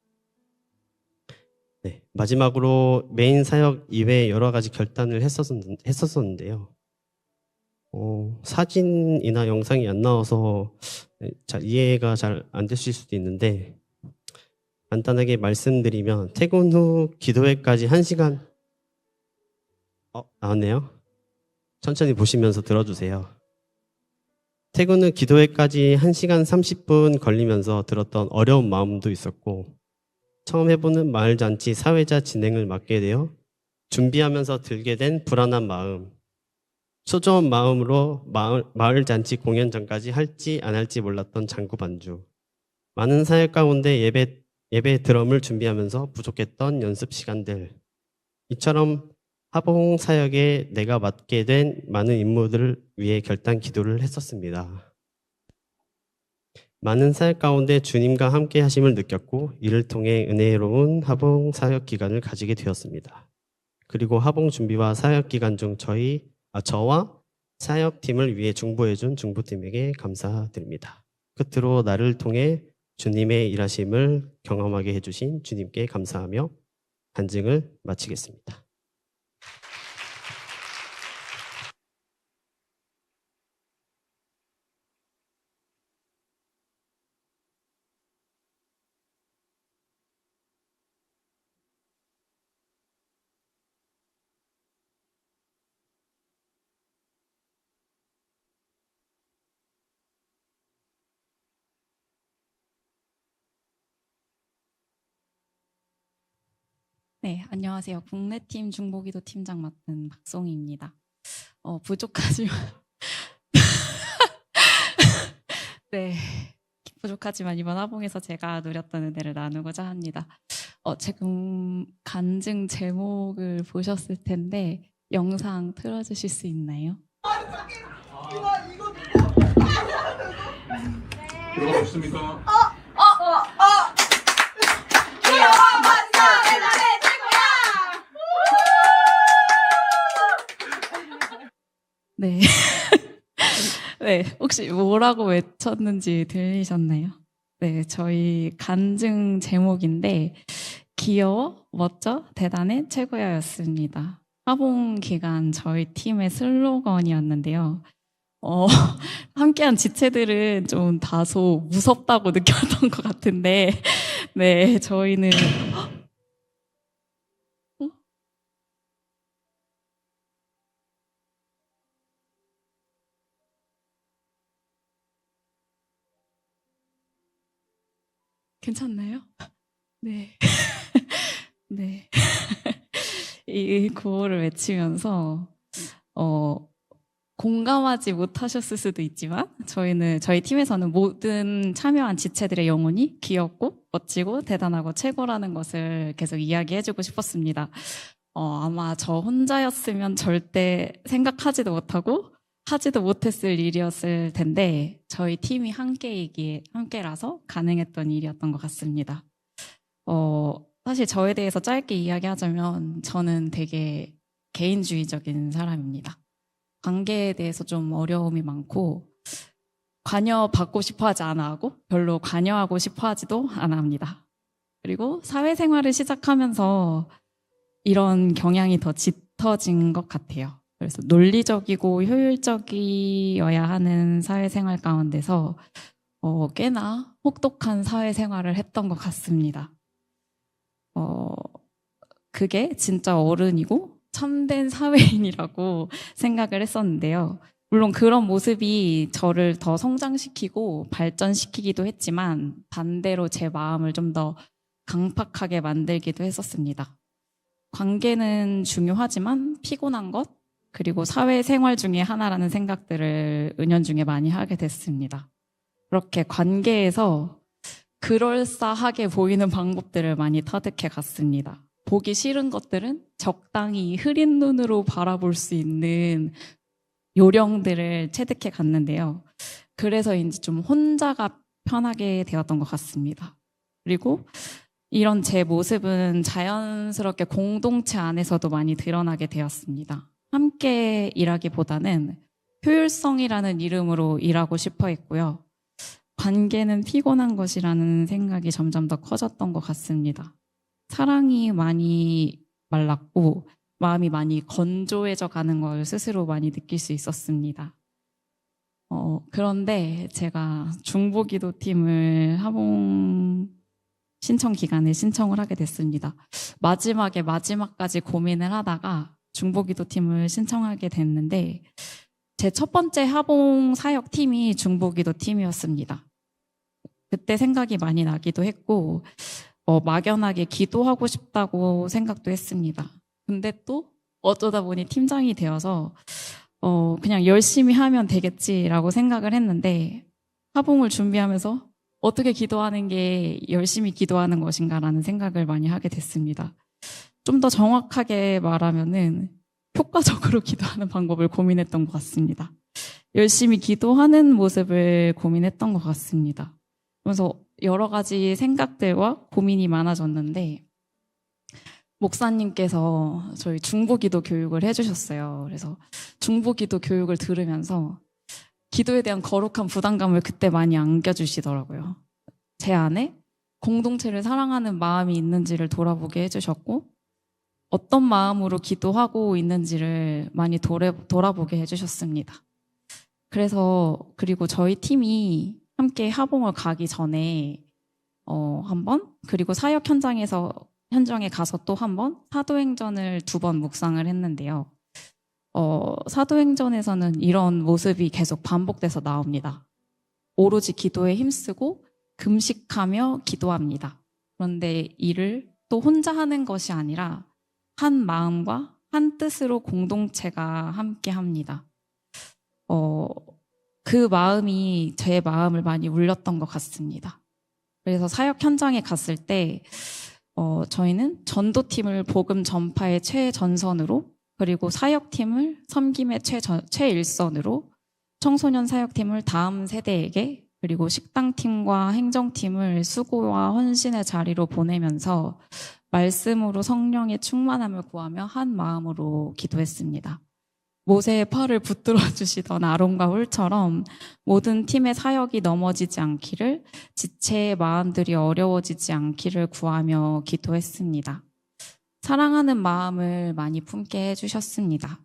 네, 마지막으로 메인 사역 이외에 여러 가지 결단을 했었는데요. 사진이나 영상이 안 나와서 잘 이해가 잘 안 되실 수도 있는데 간단하게 말씀드리면 퇴근 후 기도회까지 1시간 나왔네요. 천천히 보시면서 들어주세요. 퇴근 후 기도회까지 1시간 30분 걸리면서 들었던 어려운 마음도 있었고 처음 해보는 마을잔치 사회자 진행을 맡게 되어 준비하면서 들게 된 불안한 마음, 초조한 마음으로 마을잔치 공연 전까지 할지 안 할지 몰랐던 장구 반주, 많은 사역 가운데 예배 드럼을 준비하면서 부족했던 연습 시간들, 이처럼 하봉 사역에 내가 맡게 된 많은 임무들을 위해 결단 기도를 했었습니다. 많은 사역 가운데 주님과 함께 하심을 느꼈고 이를 통해 은혜로운 하봉 사역 기간을 가지게 되었습니다. 그리고 하봉 준비와 사역 기간 중 저와 사역팀을 위해 중보해준 중보팀에게 감사드립니다. 끝으로 나를 통해 주님의 일하심을 경험하게 해주신 주님께 감사하며 간증을 마치겠습니다. 네, 안녕하세요. 국내팀 중보기도 팀장 맡은 박송희입니다. 부족하지만 네, 부족하지만 이번 하봉에서 제가 누렸던 은혜를 나누고자 합니다. 지금 간증 제목을 보셨을 텐데 영상 틀어주실 수 있나요? 들어가 보십니까? 네. 네, 혹시 뭐라고 외쳤는지 들리셨나요? 네, 저희 간증 제목인데 귀여워, 멋져, 대단해, 최고야였습니다. 하봉 기간 저희 팀의 슬로건이었는데요. 함께한 지체들은 좀 다소 무섭다고 느꼈던 것 같은데, 네, 저희는 괜찮나요? 네. 네. 이 구호를 외치면서 공감하지 못하셨을 수도 있지만 저희 팀에서는 모든 참여한 지체들의 영혼이 귀엽고 멋지고 대단하고 최고라는 것을 계속 이야기해주고 싶었습니다. 아마 저 혼자였으면 절대 생각하지도 못하고 하지도 못했을 일이었을 텐데 저희 팀이 함께라서 가능했던 일이었던 것 같습니다. 사실 저에 대해서 짧게 이야기하자면 저는 되게 개인주의적인 사람입니다. 관계에 대해서 좀 어려움이 많고 관여받고 싶어 하지 않아 하고 별로 관여하고 싶어 하지도 않아 합니다. 그리고 사회생활을 시작하면서 이런 경향이 더 짙어진 것 같아요. 그래서 논리적이고 효율적이어야 하는 사회생활 가운데서 꽤나 혹독한 사회생활을 했던 것 같습니다. 그게 진짜 어른이고 참된 사회인이라고 생각을 했었는데요. 물론 그런 모습이 저를 더 성장시키고 발전시키기도 했지만 반대로 제 마음을 좀 더 강팍하게 만들기도 했었습니다. 관계는 중요하지만 피곤한 것 그리고 사회생활 중에 하나라는 생각들을 은연중에 많이 하게 됐습니다. 그렇게 관계에서 그럴싸하게 보이는 방법들을 많이 터득해 갔습니다. 보기 싫은 것들은 적당히 흐린 눈으로 바라볼 수 있는 요령들을 체득해 갔는데요. 그래서인지 좀 혼자가 편하게 되었던 것 같습니다. 그리고 이런 제 모습은 자연스럽게 공동체 안에서도 많이 드러나게 되었습니다. 함께 일하기보다는 효율성이라는 이름으로 일하고 싶어 했고요. 관계는 피곤한 것이라는 생각이 점점 더 커졌던 것 같습니다. 사랑이 많이 말랐고 마음이 많이 건조해져 가는 걸 스스로 많이 느낄 수 있었습니다. 그런데 제가 중보기도팀을 하봉 신청 기간에 신청을 하게 됐습니다. 마지막까지 고민을 하다가 중보기도팀을 신청하게 됐는데 제 첫 번째 하봉 사역 팀이 중보기도 팀이었습니다. 그때 생각이 많이 나기도 했고 막연하게 기도하고 싶다고 생각도 했습니다. 근데 또 어쩌다 보니 팀장이 되어서 그냥 열심히 하면 되겠지라고 생각을 했는데 하봉을 준비하면서 어떻게 기도하는 게 열심히 기도하는 것인가라는 생각을 많이 하게 됐습니다. 좀 더 정확하게 말하면은 효과적으로 기도하는 방법을 고민했던 것 같습니다. 열심히 기도하는 모습을 고민했던 것 같습니다. 그래서 여러 가지 생각들과 고민이 많아졌는데 목사님께서 저희 중보기도 교육을 해주셨어요. 그래서 중보기도 교육을 들으면서 기도에 대한 거룩한 부담감을 그때 많이 안겨주시더라고요. 제 안에 공동체를 사랑하는 마음이 있는지를 돌아보게 해주셨고 어떤 마음으로 기도하고 있는지를 많이 돌아보게 해주셨습니다. 그리고 저희 팀이 함께 하봉을 가기 전에 한 번, 그리고 사역 현장에 가서 또 한 번, 사도행전을 2번 묵상을 했는데요. 사도행전에서는 이런 모습이 계속 반복돼서 나옵니다. 오로지 기도에 힘쓰고 금식하며 기도합니다. 그런데 이를 또 혼자 하는 것이 아니라 한 마음과 한 뜻으로 공동체가 함께 합니다. 그 마음이 제 마음을 많이 울렸던 것 같습니다. 그래서 사역 현장에 갔을 때 저희는 전도팀을 복음 전파의 최전선으로 그리고 사역팀을 섬김의 최일선으로 청소년 사역팀을 다음 세대에게 그리고 식당팀과 행정팀을 수고와 헌신의 자리로 보내면서 말씀으로 성령의 충만함을 구하며 한 마음으로 기도했습니다. 모세의 팔을 붙들어 주시던 아론과 홀처럼 모든 팀의 사역이 넘어지지 않기를, 지체의 마음들이 어려워지지 않기를 구하며 기도했습니다. 사랑하는 마음을 많이 품게 해주셨습니다.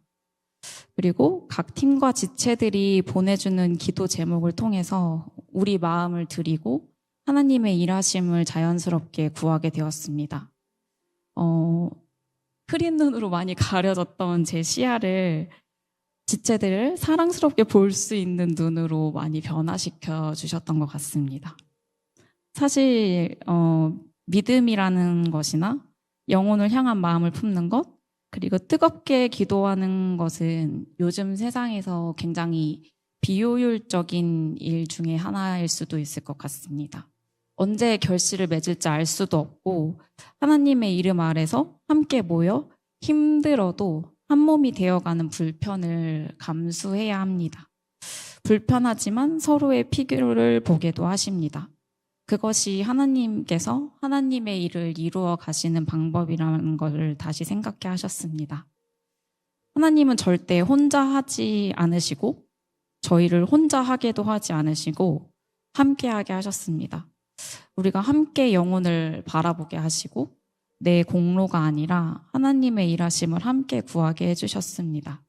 그리고 각 팀과 지체들이 보내주는 기도 제목을 통해서 우리 마음을 드리고 하나님의 일하심을 자연스럽게 구하게 되었습니다. 흐린 눈으로 많이 가려졌던 제 시야를 지체들을 사랑스럽게 볼 수 있는 눈으로 많이 변화시켜 주셨던 것 같습니다. 사실 믿음이라는 것이나 영혼을 향한 마음을 품는 것, 그리고 뜨겁게 기도하는 것은 요즘 세상에서 굉장히 비효율적인 일 중에 하나일 수도 있을 것 같습니다. 언제 결실을 맺을지 알 수도 없고 하나님의 이름 아래서 함께 모여 힘들어도 한 몸이 되어가는 불편을 감수해야 합니다. 불편하지만 서로의 필요를 보게도 하십니다. 그것이 하나님께서 하나님의 일을 이루어 가시는 방법이라는 것을 다시 생각해 하셨습니다. 하나님은 절대 혼자 하지 않으시고 저희를 혼자 하게도 하지 않으시고 함께하게 하셨습니다. 우리가 함께 영혼을 바라보게 하시고 내 공로가 아니라 하나님의 일하심을 함께 구하게 해주셨습니다.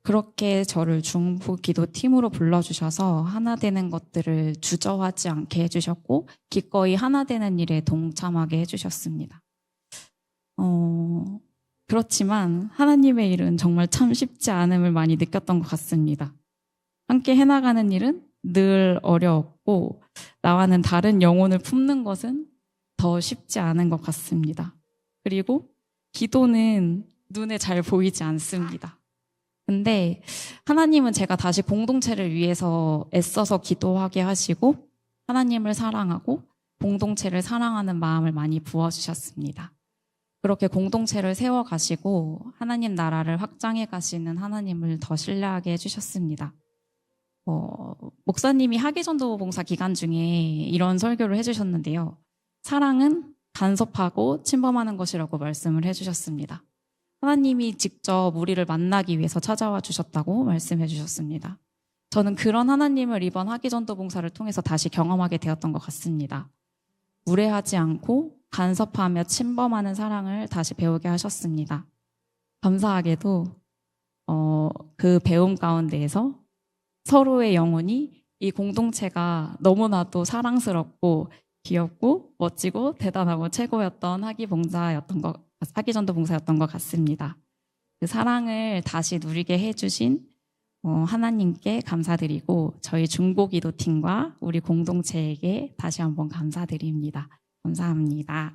그렇게 저를 중보기도팀으로 불러주셔서 하나 되는 것들을 주저하지 않게 해주셨고 기꺼이 하나 되는 일에 동참하게 해주셨습니다. 그렇지만 하나님의 일은 정말 참 쉽지 않음을 많이 느꼈던 것 같습니다. 함께 해나가는 일은 늘 어려웠고 나와는 다른 영혼을 품는 것은 더 쉽지 않은 것 같습니다. 그리고 기도는 눈에 잘 보이지 않습니다. 근데 하나님은 제가 다시 공동체를 위해서 애써서 기도하게 하시고 하나님을 사랑하고 공동체를 사랑하는 마음을 많이 부어주셨습니다. 그렇게 공동체를 세워가시고 하나님 나라를 확장해 가시는 하나님을 더 신뢰하게 해주셨습니다. 목사님이 하기전도 봉사 기간 중에 이런 설교를 해주셨는데요. 사랑은 간섭하고 침범하는 것이라고 말씀을 해주셨습니다. 하나님이 직접 우리를 만나기 위해서 찾아와 주셨다고 말씀해 주셨습니다. 저는 그런 하나님을 이번 하기전도 봉사를 통해서 다시 경험하게 되었던 것 같습니다. 무례하지 않고 간섭하며 침범하는 사랑을 다시 배우게 하셨습니다. 감사하게도 그 배움 가운데에서 서로의 영혼이 이 공동체가 너무나도 사랑스럽고 귀엽고 멋지고 대단하고 최고였던 하기전도 봉사였던 것 같습니다. 그 사랑을 다시 누리게 해주신 하나님께 감사드리고 저희 중보기도팀과 우리 공동체에게 다시 한번 감사드립니다. 감사합니다.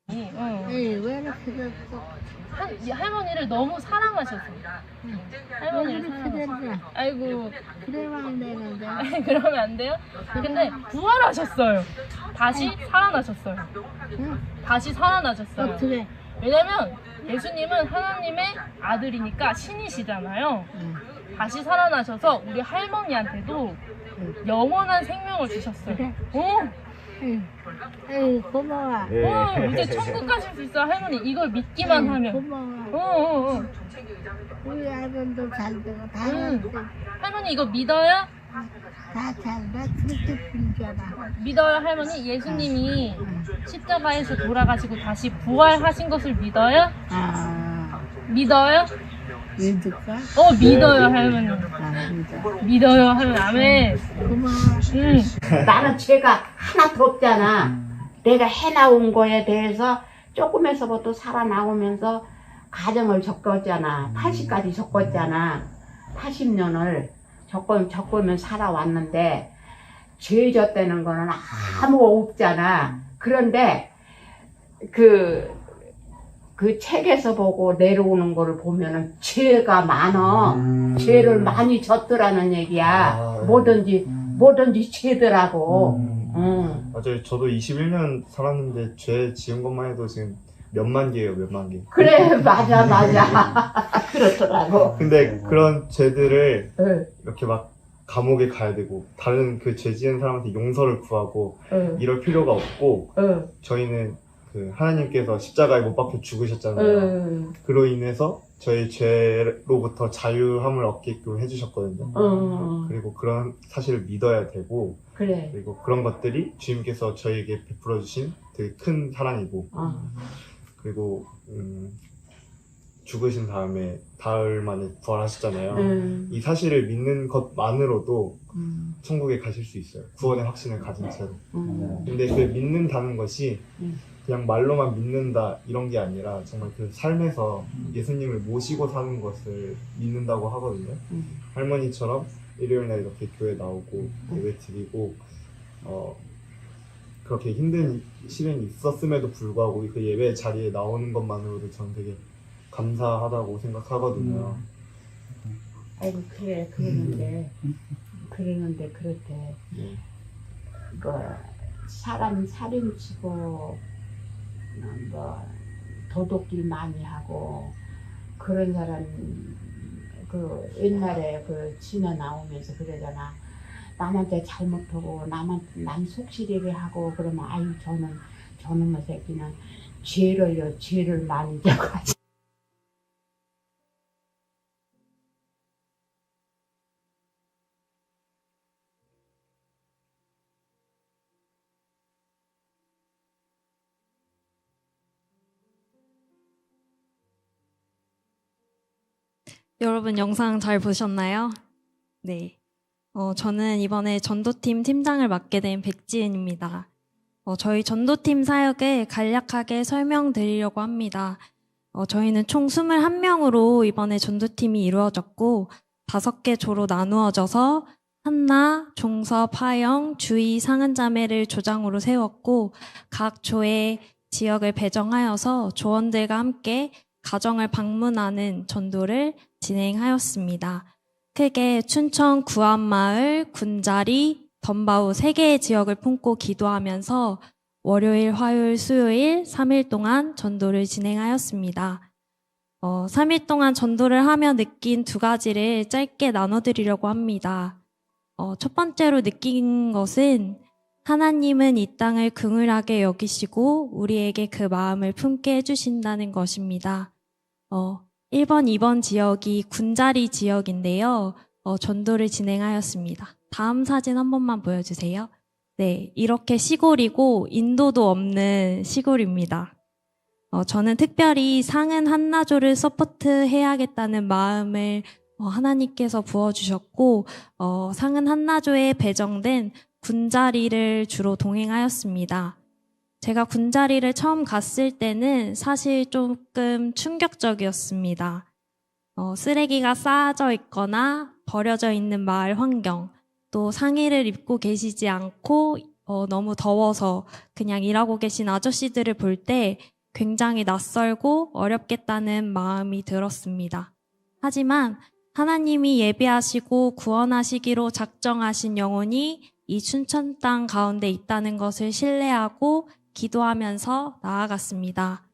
왜 이렇게 됐어? 할머니를 너무 사랑하셨어요. 할머니를 사랑하셨어요. 아이고 그러면 안 되는데. 그러면 안 돼요? 근데 부활하셨어요. 다시 살아나셨어요. 다시 살아나셨어요. 어떻게? 왜냐면 예수님은 하나님의 아들이니까 신이시잖아요. 다시 살아나셔서 우리 할머니한테도 영원한 생명을 주셨어요. 에이 고마워. 이제 천국 가실 수 있어 할머니. 이걸 믿기만 하면. 고마워. 우리 아들도 잘 되고 다 잘 되고. 할머니 이거 믿어요? 다 잘 돼. 그렇게 빌잖아. 믿어요 할머니? 예수님이 십자가에서 돌아가시고 다시 부활하신 것을 믿어요? 믿어요? 믿을까? 믿어요 할머니. 믿어요 할머니. 아멘. 고마워. 나는 죄가 하나도 없잖아. 내가 해나온 거에 대해서 조금에서부터 살아나오면서 가정을 겪었잖아. 80까지 겪었잖아. 80년을 겪으면 살아왔는데 죄 졌다는 거는 아무 없잖아. 그런데 그 책에서 보고 내려오는 거를 보면은 죄가 많아. 죄를 많이 졌더라는 얘기야. 뭐든지 죄더라고. 맞아요. 저도 21년 살았는데 죄 지은 것만 해도 지금 몇만 개예요, 몇만 개. 그래, 맞아. 그렇더라고. 근데 그런 죄들을 이렇게 막 감옥에 가야 되고 다른 그 죄 지은 사람한테 용서를 구하고 이럴 필요가 없고 저희는 그 하나님께서 십자가에 못 박혀 죽으셨잖아요. 그로 인해서 저희 죄로부터 자유함을 얻게끔 해주셨거든요. 그리고 그런 사실을 믿어야 되고 그리고 그런 것들이 주님께서 저희에게 베풀어 주신 되게 큰 사랑이고 그리고 죽으신 다음에 사흘 만에 부활하셨잖아요. 이 사실을 믿는 것만으로도 천국에 가실 수 있어요. 구원의 확신을 가진 채로. 근데 그 믿는다는 것이 그냥 말로만 믿는다 이런 게 아니라 정말 그 삶에서 예수님을 모시고 사는 것을 믿는다고 하거든요. 할머니처럼 일요일날 이렇게 교회 나오고 예배 드리고 그렇게 힘든 시련이 있었음에도 불구하고 그 예배 자리에 나오는 것만으로도 저는 되게 감사하다고 생각하거든요. 아이고 그래 그러는데 그렇대. 사람 살인치고 도둑질 많이 하고 그런 사람 옛날에 진화 나오면서 그러잖아. 남한테 잘못하고 남 속시리게 하고 그러면 아유 저놈의 새끼는 죄를 많이 져가지고. 여러분 영상 잘 보셨나요? 네. 저는 이번에 전도팀 팀장을 맡게 된 백지은입니다. 저희 전도팀 사역을 간략하게 설명드리려고 합니다. 저희는 총 21명으로 이번에 전도팀이 이루어졌고 5개 조로 나누어져서 한나, 종섭, 하영, 주희, 상은자매를 조장으로 세웠고 각 조의 지역을 배정하여서 조원들과 함께 가정을 방문하는 전도를 진행하였습니다. 크게 춘천 구안마을, 군자리, 덤바우 3개의 지역을 품고 기도하면서 월요일, 화요일, 수요일 3일 동안 전도를 진행하였습니다. 3일 동안 전도를 하며 느낀 2가지를 짧게 나눠드리려고 합니다. 첫 번째로 느낀 것은 하나님은 이 땅을 긍휼하게 여기시고 우리에게 그 마음을 품게 해주신다는 것입니다. 1번, 2번 지역이 군자리 지역인데요. 전도를 진행하였습니다. 다음 사진 한 번만 보여주세요. 네, 이렇게 시골이고 인도도 없는 시골입니다. 저는 특별히 상은 한나조를 서포트해야겠다는 마음을 하나님께서 부어주셨고 상은 한나조에 배정된 군자리를 주로 동행하였습니다. 제가 군자리를 처음 갔을 때는 사실 조금 충격적이었습니다. 쓰레기가 쌓아져 있거나 버려져 있는 마을 환경, 또 상의를 입고 계시지 않고 너무 더워서 그냥 일하고 계신 아저씨들을 볼 때 굉장히 낯설고 어렵겠다는 마음이 들었습니다. 하지만 하나님이 예비하시고 구원하시기로 작정하신 영혼이 이 춘천 땅 가운데 있다는 것을 신뢰하고 기도하면서 나아갔습니다.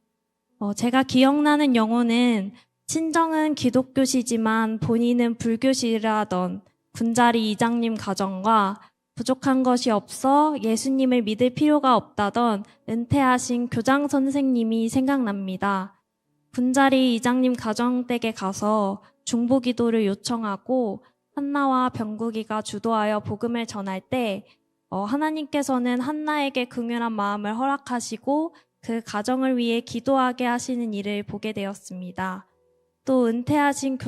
제가 기억나는 영혼은 친정은 기독교시지만 본인은 불교시라던 군자리 이장님 가정과 부족한 것이 없어 예수님을 믿을 필요가 없다던 은퇴하신 교장 선생님이 생각납니다. 군자리 이장님 가정 댁에 가서 중보기도를 요청하고 한나와 병국이가 주도하여 복음을 전할 때 하나님께서는 한나에게 긍휼한 마음을 허락하시고 그 가정을 위해 기도하게 하시는 일을 보게 되었습니다. 또 은퇴하신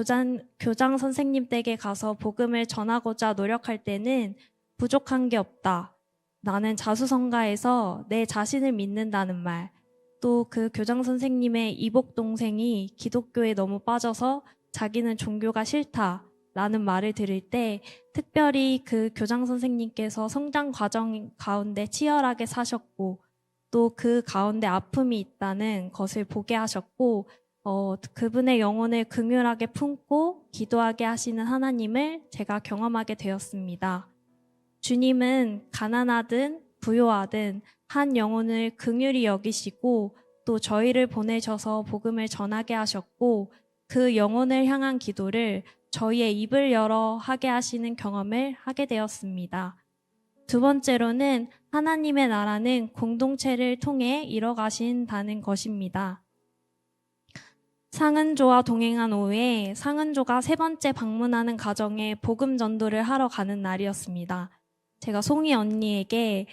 교장 선생님 댁에 가서 복음을 전하고자 노력할 때는 부족한 게 없다. 나는 자수성가해서 내 자신을 믿는다는 말. 또 그 교장 선생님의 이복 동생이 기독교에 너무 빠져서 자기는 종교가 싫다. 라는 말을 들을 때 특별히 그 교장 선생님께서 성장 과정 가운데 치열하게 사셨고 또 그 가운데 아픔이 있다는 것을 보게 하셨고 그분의 영혼을 긍휼하게 품고 기도하게 하시는 하나님을 제가 경험하게 되었습니다. 주님은 가난하든 부요하든 한 영혼을 긍휼히 여기시고 또 저희를 보내셔서 복음을 전하게 하셨고 그 영혼을 향한 기도를 저희의 입을 열어 하게 하시는 경험을 하게 되었습니다. 두 번째로는 하나님의 나라는 공동체를 통해 이뤄가신다는 것입니다. 상은조와 동행한 오후에 상은조가 세 번째 방문하는 가정에 복음 전도를 하러 가는 날이었습니다. 제가 송이 언니에게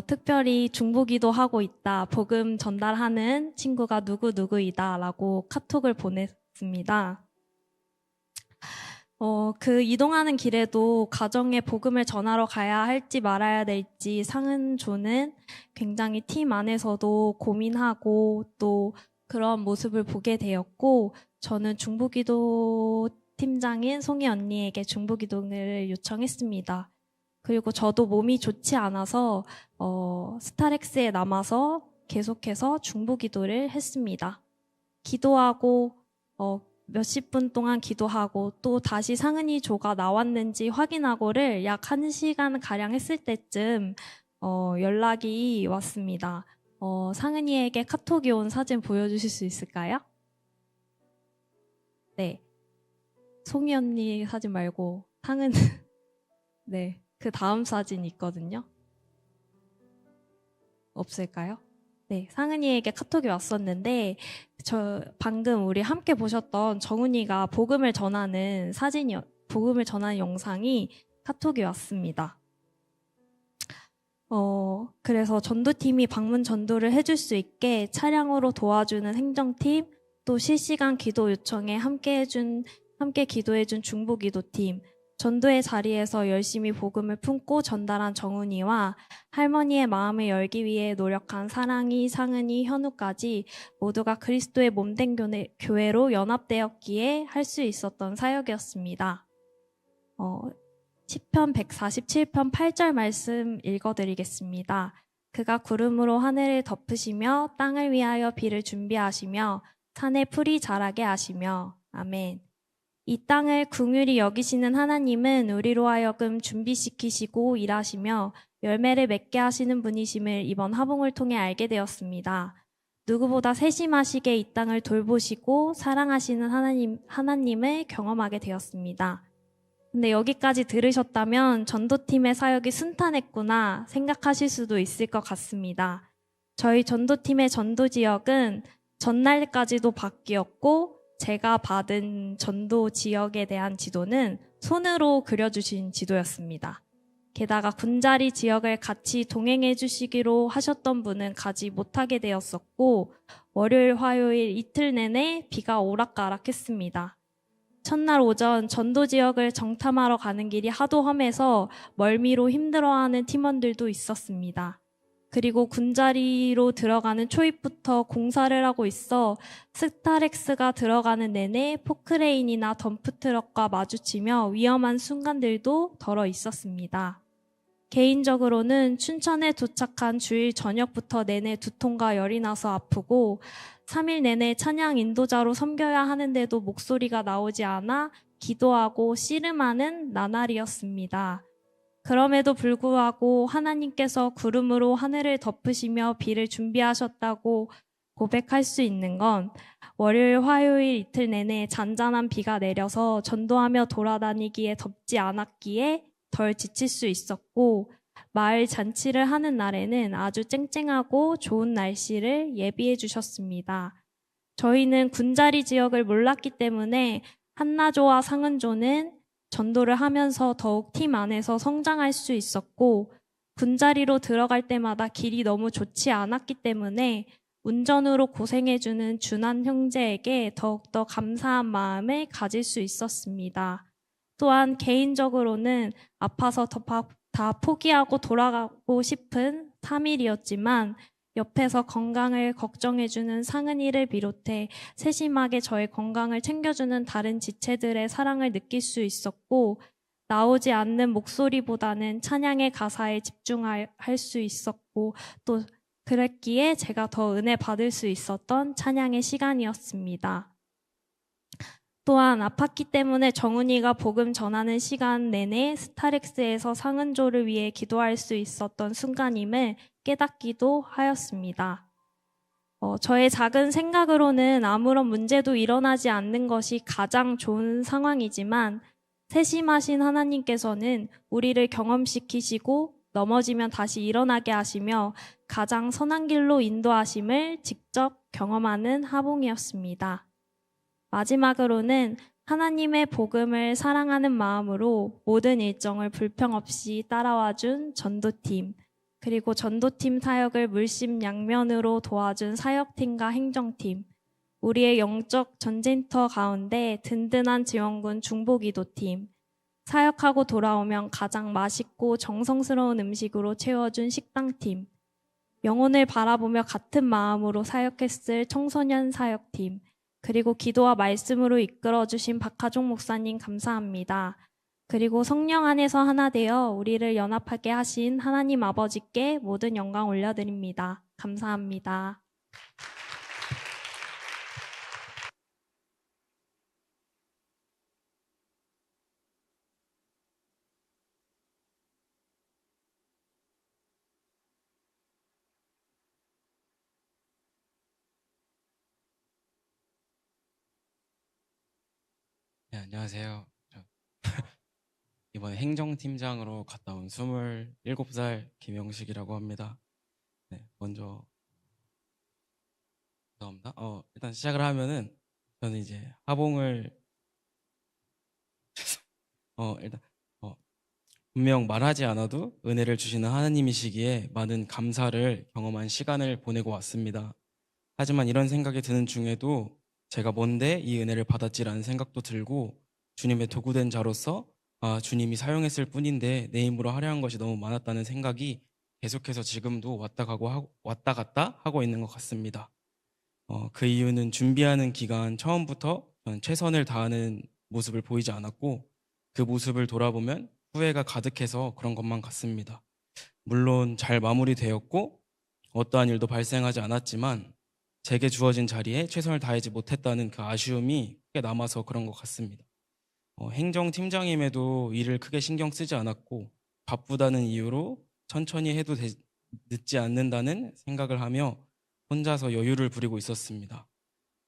특별히 중보기도 하고 있다, 복음 전달하는 친구가 누구누구이다 라고 카톡을 보냈습니다. 그 이동하는 길에도 가정에 복음을 전하러 가야 할지 말아야 될지 상은조는 굉장히 팀 안에서도 고민하고 또 그런 모습을 보게 되었고 저는 중보기도 팀장인 송이 언니에게 중보기도를 요청했습니다. 그리고 저도 몸이 좋지 않아서 스타렉스에 남아서 계속해서 중보기도를 했습니다. 기도하고 몇십 분 동안 기도하고 또 다시 상은이 조가 나왔는지 확인하고를 약 1시간 가량 했을 때쯤 연락이 왔습니다. 상은이에게 카톡이 온 사진 보여주실 수 있을까요? 네, 송이 언니 사진 말고 상은 네, 그 다음 사진 있거든요. 없을까요? 네, 상은이에게 카톡이 왔었는데 방금 우리 함께 보셨던 정훈이가 복음을 전하는 복음을 전하는 영상이 카톡이 왔습니다. 그래서 전도팀이 방문 전도를 해줄 수 있게 차량으로 도와주는 행정팀, 또 실시간 기도 요청에 함께 기도해준 중보기도팀, 전도의 자리에서 열심히 복음을 품고 전달한 정훈이와 할머니의 마음을 열기 위해 노력한 사랑이, 상은이, 현우까지 모두가 그리스도의 몸된 교회로 연합되었기에 할 수 있었던 사역이었습니다. 시편 147편 8절 말씀 읽어드리겠습니다. 그가 구름으로 하늘을 덮으시며 땅을 위하여 비를 준비하시며 산에 풀이 자라게 하시며 아멘. 이 땅을 긍휼히 여기시는 하나님은 우리로 하여금 준비시키시고 일하시며 열매를 맺게 하시는 분이심을 이번 화봉을 통해 알게 되었습니다. 누구보다 세심하시게 이 땅을 돌보시고 사랑하시는 하나님을 경험하게 되었습니다. 근데 여기까지 들으셨다면 전도팀의 사역이 순탄했구나 생각하실 수도 있을 것 같습니다. 저희 전도팀의 전도 지역은 전날까지도 바뀌었고 제가 받은 전도 지역에 대한 지도는 손으로 그려주신 지도였습니다. 게다가 군자리 지역을 같이 동행해 주시기로 하셨던 분은 가지 못하게 되었었고 월요일, 화요일 이틀 내내 비가 오락가락했습니다. 첫날 오전 전도 지역을 정탐하러 가는 길이 하도 험해서 멀미로 힘들어하는 팀원들도 있었습니다. 그리고 군자리로 들어가는 초입부터 공사를 하고 있어 스타렉스가 들어가는 내내 포크레인이나 덤프트럭과 마주치며 위험한 순간들도 덜어 있었습니다. 개인적으로는 춘천에 도착한 주일 저녁부터 내내 두통과 열이 나서 아프고 3일 내내 찬양 인도자로 섬겨야 하는데도 목소리가 나오지 않아 기도하고 씨름하는 나날이었습니다. 그럼에도 불구하고 하나님께서 구름으로 하늘을 덮으시며 비를 준비하셨다고 고백할 수 있는 건 월요일, 화요일 이틀 내내 잔잔한 비가 내려서 전도하며 돌아다니기에 덥지 않았기에 덜 지칠 수 있었고 마을 잔치를 하는 날에는 아주 쨍쨍하고 좋은 날씨를 예비해 주셨습니다. 저희는 군자리 지역을 몰랐기 때문에 한나조와 상은조는 전도를 하면서 더욱 팀 안에서 성장할 수 있었고 군자리로 들어갈 때마다 길이 너무 좋지 않았기 때문에 운전으로 고생해주는 준한 형제에게 더욱더 감사한 마음을 가질 수 있었습니다. 또한 개인적으로는 아파서 다 포기하고 돌아가고 싶은 3일이었지만 옆에서 건강을 걱정해주는 상은이를 비롯해 세심하게 저의 건강을 챙겨주는 다른 지체들의 사랑을 느낄 수 있었고 나오지 않는 목소리보다는 찬양의 가사에 집중할 수 있었고 또 그랬기에 제가 더 은혜 받을 수 있었던 찬양의 시간이었습니다. 또한 아팠기 때문에 정훈이가 복음 전하는 시간 내내 스타렉스에서 상은조를 위해 기도할 수 있었던 순간임을 깨닫기도 하였습니다. 저의 작은 생각으로는 아무런 문제도 일어나지 않는 것이 가장 좋은 상황이지만 세심하신 하나님께서는 우리를 경험시키시고 넘어지면 다시 일어나게 하시며 가장 선한 길로 인도하심을 직접 경험하는 하봉이었습니다. 마지막으로는 하나님의 복음을 사랑하는 마음으로 모든 일정을 불평 없이 따라와준 전도팀, 그리고 전도팀 사역을 물심양면으로 도와준 사역팀과 행정팀, 우리의 영적 전쟁터 가운데 든든한 지원군 중보기도팀, 사역하고 돌아오면 가장 맛있고 정성스러운 음식으로 채워준 식당팀, 영혼을 바라보며 같은 마음으로 사역했을 청소년 사역팀, 그리고 기도와 말씀으로 이끌어주신 박하종 목사님 감사합니다. 그리고 성령 안에서 하나 되어 우리를 연합하게 하신 하나님 아버지께 모든 영광 올려드립니다. 감사합니다. 네, 안녕하세요. 이번에 행정팀장으로 갔다 온 27살 김영식이라고 합니다. 네, 먼저 감사합니다. 일단 시작을 하면은 저는 이제 하봉을 일단 분명 말하지 않아도 은혜를 주시는 하나님이시기에 많은 감사를 경험한 시간을 보내고 왔습니다. 하지만 이런 생각이 드는 중에도 제가 뭔데 이 은혜를 받았지라는 생각도 들고 주님의 도구된 자로서 주님이 사용했을 뿐인데 내 힘으로 하려는 것이 너무 많았다는 생각이 계속해서 지금도 왔다 갔다 하고 있는 것 같습니다. 그 이유는 준비하는 기간 처음부터 저는 최선을 다하는 모습을 보이지 않았고 그 모습을 돌아보면 후회가 가득해서 그런 것만 같습니다. 물론 잘 마무리되었고 어떠한 일도 발생하지 않았지만 제게 주어진 자리에 최선을 다하지 못했다는 그 아쉬움이 크게 남아서 그런 것 같습니다. 행정팀장임에도 일을 크게 신경 쓰지 않았고 바쁘다는 이유로 천천히 해도 늦지 않는다는 생각을 하며 혼자서 여유를 부리고 있었습니다.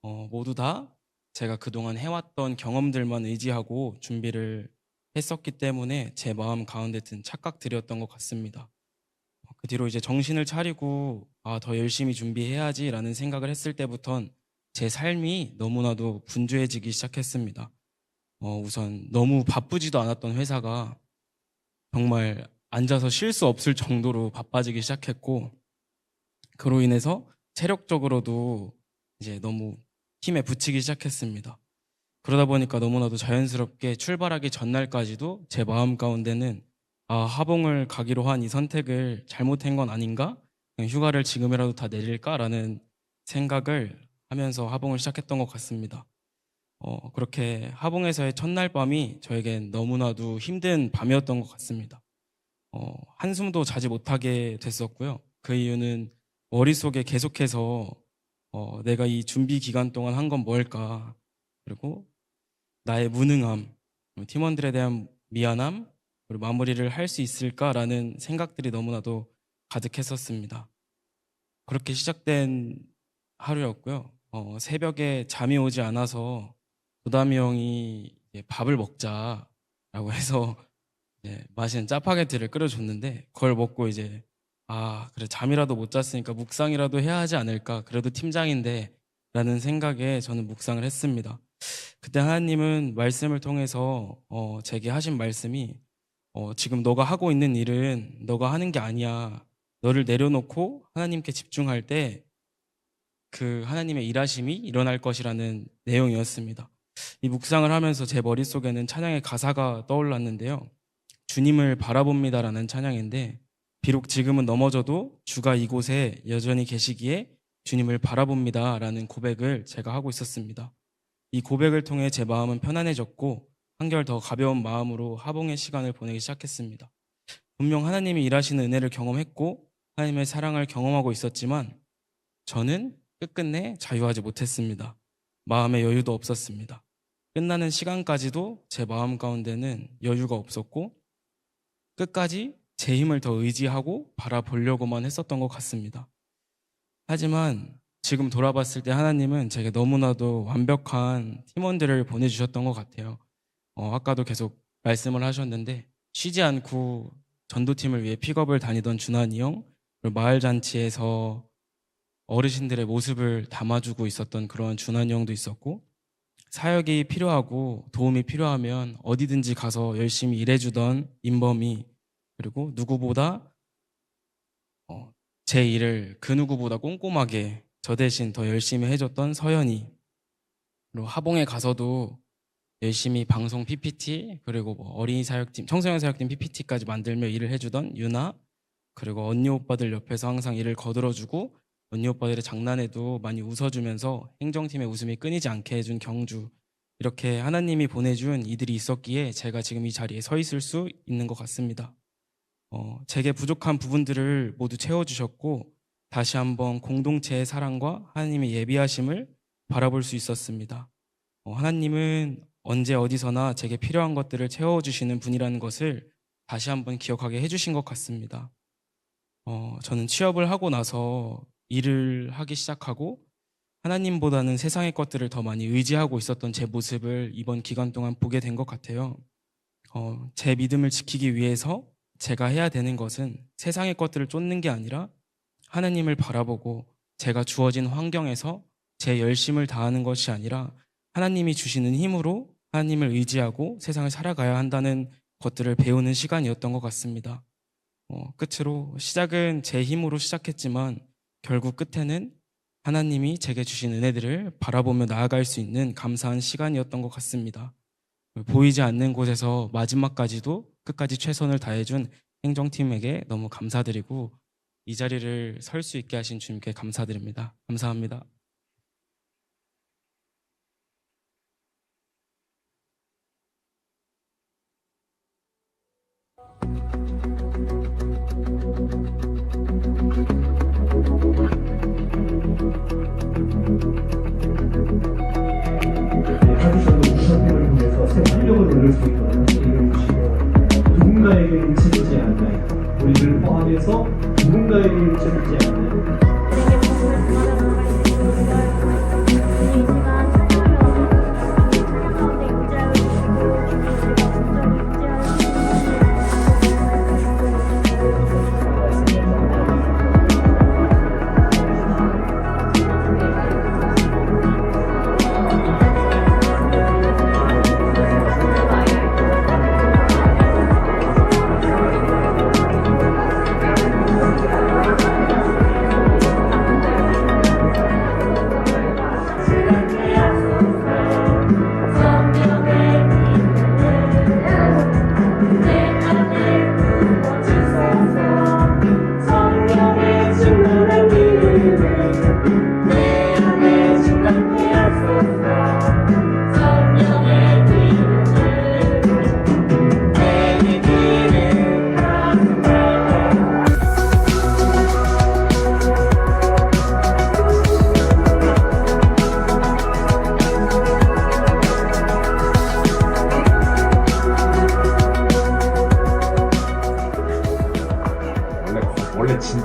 모두 다 제가 그동안 해왔던 경험들만 의지하고 준비를 했었기 때문에 제 마음 가운데 든 착각들이었던 것 같습니다. 그 뒤로 이제 정신을 차리고 더 열심히 준비해야지라는 생각을 했을 때부턴 제 삶이 너무나도 분주해지기 시작했습니다. 우선 너무 바쁘지도 않았던 회사가 정말 앉아서 쉴 수 없을 정도로 바빠지기 시작했고, 그로 인해서 체력적으로도 이제 너무 힘에 부치기 시작했습니다. 그러다 보니까 너무나도 자연스럽게 출발하기 전날까지도 제 마음 가운데는 하봉을 가기로 한 이 선택을 잘못한 건 아닌가? 그냥 휴가를 지금이라도 다 내릴까라는 생각을 하면서 하봉을 시작했던 것 같습니다. 그렇게 하봉에서의 첫날 밤이 저에겐 너무나도 힘든 밤이었던 것 같습니다. 한숨도 자지 못하게 됐었고요. 그 이유는 머릿속에 계속해서 내가 이 준비 기간 동안 한 건 뭘까, 그리고 나의 무능함, 팀원들에 대한 미안함, 그리고 마무리를 할 수 있을까라는 생각들이 너무나도 가득했었습니다. 그렇게 시작된 하루였고요. 새벽에 잠이 오지 않아서 도담이 형이 밥을 먹자라고 해서 맛있는 짜파게티를 끓여줬는데, 그걸 먹고 이제 그래, 잠이라도 못 잤으니까 묵상이라도 해야 하지 않을까, 그래도 팀장인데 라는 생각에 저는 묵상을 했습니다. 그때 하나님은 말씀을 통해서 제게 하신 말씀이 지금 너가 하고 있는 일은 너가 하는 게 아니야. 너를 내려놓고 하나님께 집중할 때 그 하나님의 일하심이 일어날 것이라는 내용이었습니다. 이 묵상을 하면서 제 머릿속에는 찬양의 가사가 떠올랐는데요. 주님을 바라봅니다라는 찬양인데, 비록 지금은 넘어져도 주가 이곳에 여전히 계시기에 주님을 바라봅니다라는 고백을 제가 하고 있었습니다. 이 고백을 통해 제 마음은 편안해졌고 한결 더 가벼운 마음으로 하봉의 시간을 보내기 시작했습니다. 분명 하나님이 일하시는 은혜를 경험했고 하나님의 사랑을 경험하고 있었지만 저는 끝끝내 자유하지 못했습니다. 마음의 여유도 없었습니다. 끝나는 시간까지도 제 마음 가운데는 여유가 없었고 끝까지 제 힘을 더 의지하고 바라보려고만 했었던 것 같습니다. 하지만 지금 돌아봤을 때 하나님은 제게 너무나도 완벽한 팀원들을 보내주셨던 것 같아요. 아까도 계속 말씀을 하셨는데, 쉬지 않고 전도팀을 위해 픽업을 다니던 준환이 형, 그리고 마을잔치에서 어르신들의 모습을 담아주고 있었던 그런 준환이 형도 있었고, 사역이 필요하고 도움이 필요하면 어디든지 가서 열심히 일해주던 임범이, 그리고 누구보다 제 일을 그 누구보다 꼼꼼하게 저 대신 더 열심히 해줬던 서연이, 그리고 하봉에 가서도 열심히 방송 PPT, 그리고 어린이 사역팀, 청소년 사역팀 PPT까지 만들며 일을 해주던 유나, 그리고 언니 오빠들 옆에서 항상 일을 거들어주고 언니 오빠들의 장난에도 많이 웃어주면서 행정팀의 웃음이 끊이지 않게 해준 경주, 이렇게 하나님이 보내준 이들이 있었기에 제가 지금 이 자리에 서 있을 수 있는 것 같습니다. 제게 부족한 부분들을 모두 채워주셨고 다시 한번 공동체의 사랑과 하나님의 예비하심을 바라볼 수 있었습니다. 하나님은 언제 어디서나 제게 필요한 것들을 채워주시는 분이라는 것을 다시 한번 기억하게 해주신 것 같습니다. 저는 취업을 하고 나서 일을 하기 시작하고 하나님보다는 세상의 것들을 더 많이 의지하고 있었던 제 모습을 이번 기간 동안 보게 된 것 같아요. 제 믿음을 지키기 위해서 제가 해야 되는 것은 세상의 것들을 쫓는 게 아니라 하나님을 바라보고 제가 주어진 환경에서 제 열심을 다하는 것이 아니라 하나님이 주시는 힘으로 하나님을 의지하고 세상을 살아가야 한다는 것들을 배우는 시간이었던 것 같습니다. 끝으로 시작은 제 힘으로 시작했지만 결국 끝에는 하나님이 제게 주신 은혜들을 바라보며 나아갈 수 있는 감사한 시간이었던 것 같습니다. 보이지 않는 곳에서 마지막까지도 끝까지 최선을 다해준 행정팀에게 너무 감사드리고 이 자리를 설 수 있게 하신 주님께 감사드립니다. 감사합니다. 활력을 얻을 수 있도록 기회를 주시고 누군가에게 일체되지 않나요? 우리를 포함해서 누군가에게 일체되지 않나요?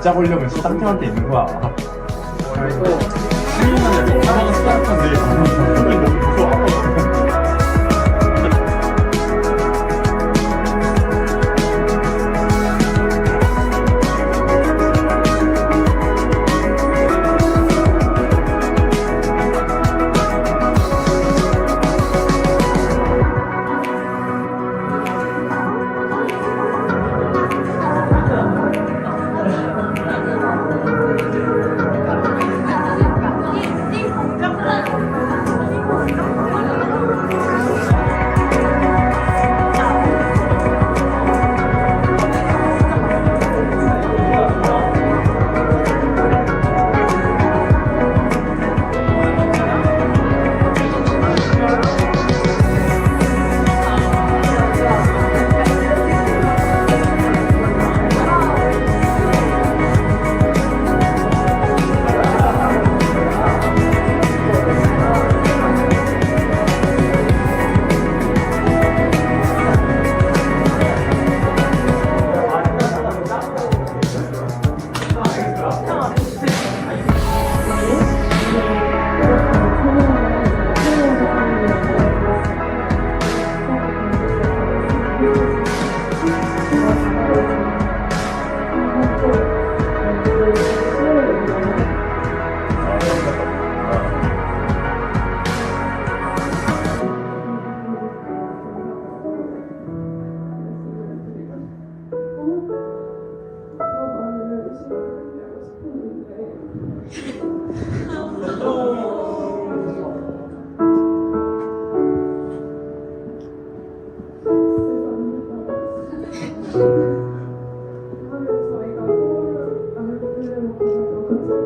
진짜 보려면 13팀한테 있는 거야. 그리고 승리는 사방은 스타트인데 저는 너무 무서워.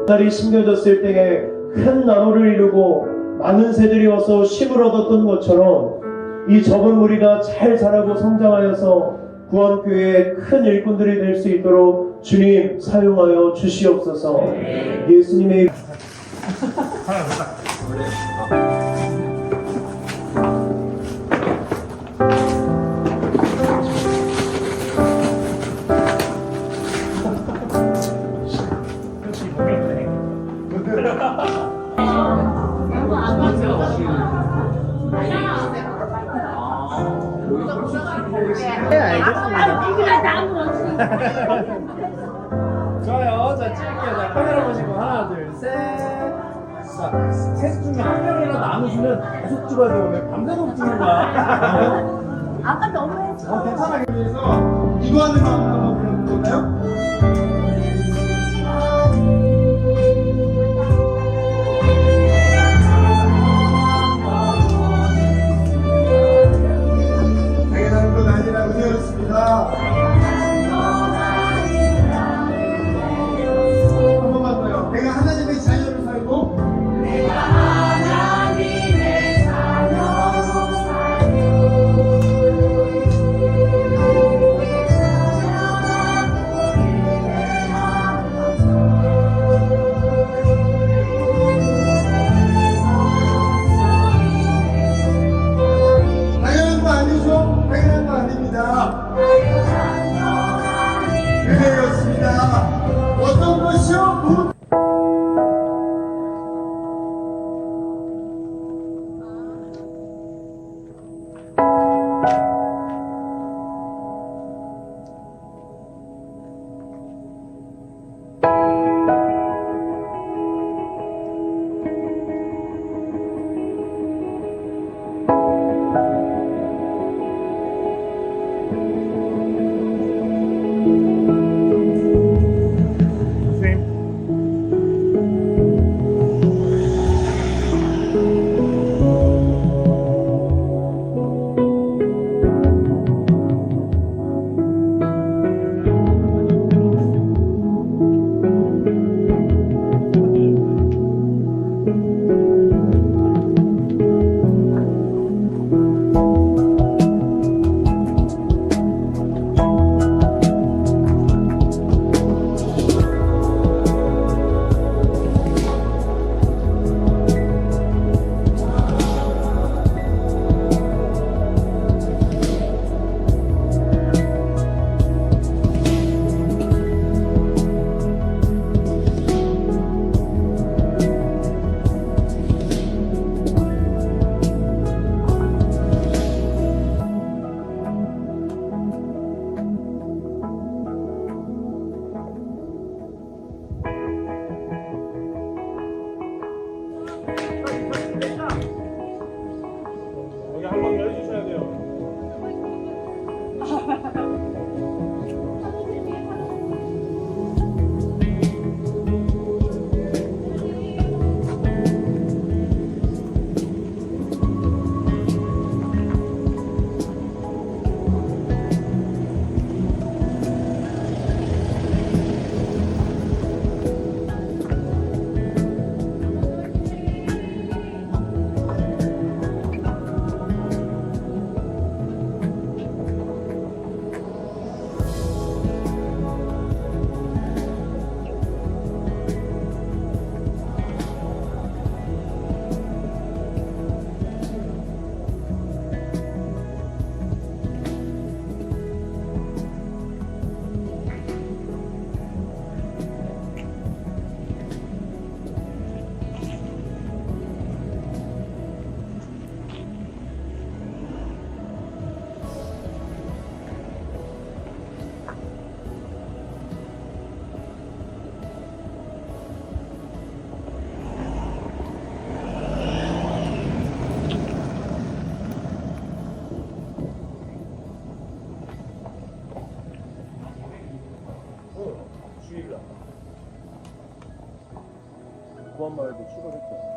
달이 심겨졌을 때에 큰 나무를 이루고 많은 새들이 와서 쉼을 얻었던 것처럼 이 적은 무리가 잘 자라고 성장하여서 구원교회의 큰 일꾼들이 될 수 있도록 주님 사용하여 주시옵소서. 예수님의 네, 알겠습니다. 좋아요. 자, 찍을게요. 자, 카메라 보시고 하나, 둘, 셋. 자, 셋 중에 한 명이라도 나누시면 계속 찍어야 돼요. 왜 밤새도록 찍는 거야? 아까 너무 했어. 괜찮아. 그래서 이거 하는 거 한번 불러볼까요? 말도 추가됐죠.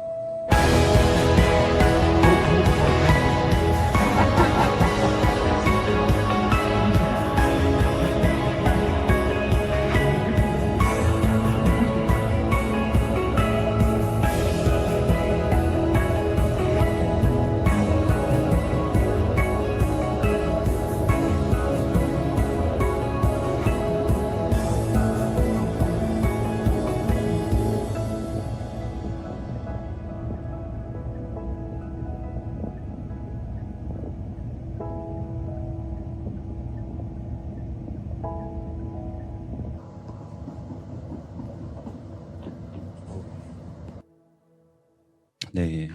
네.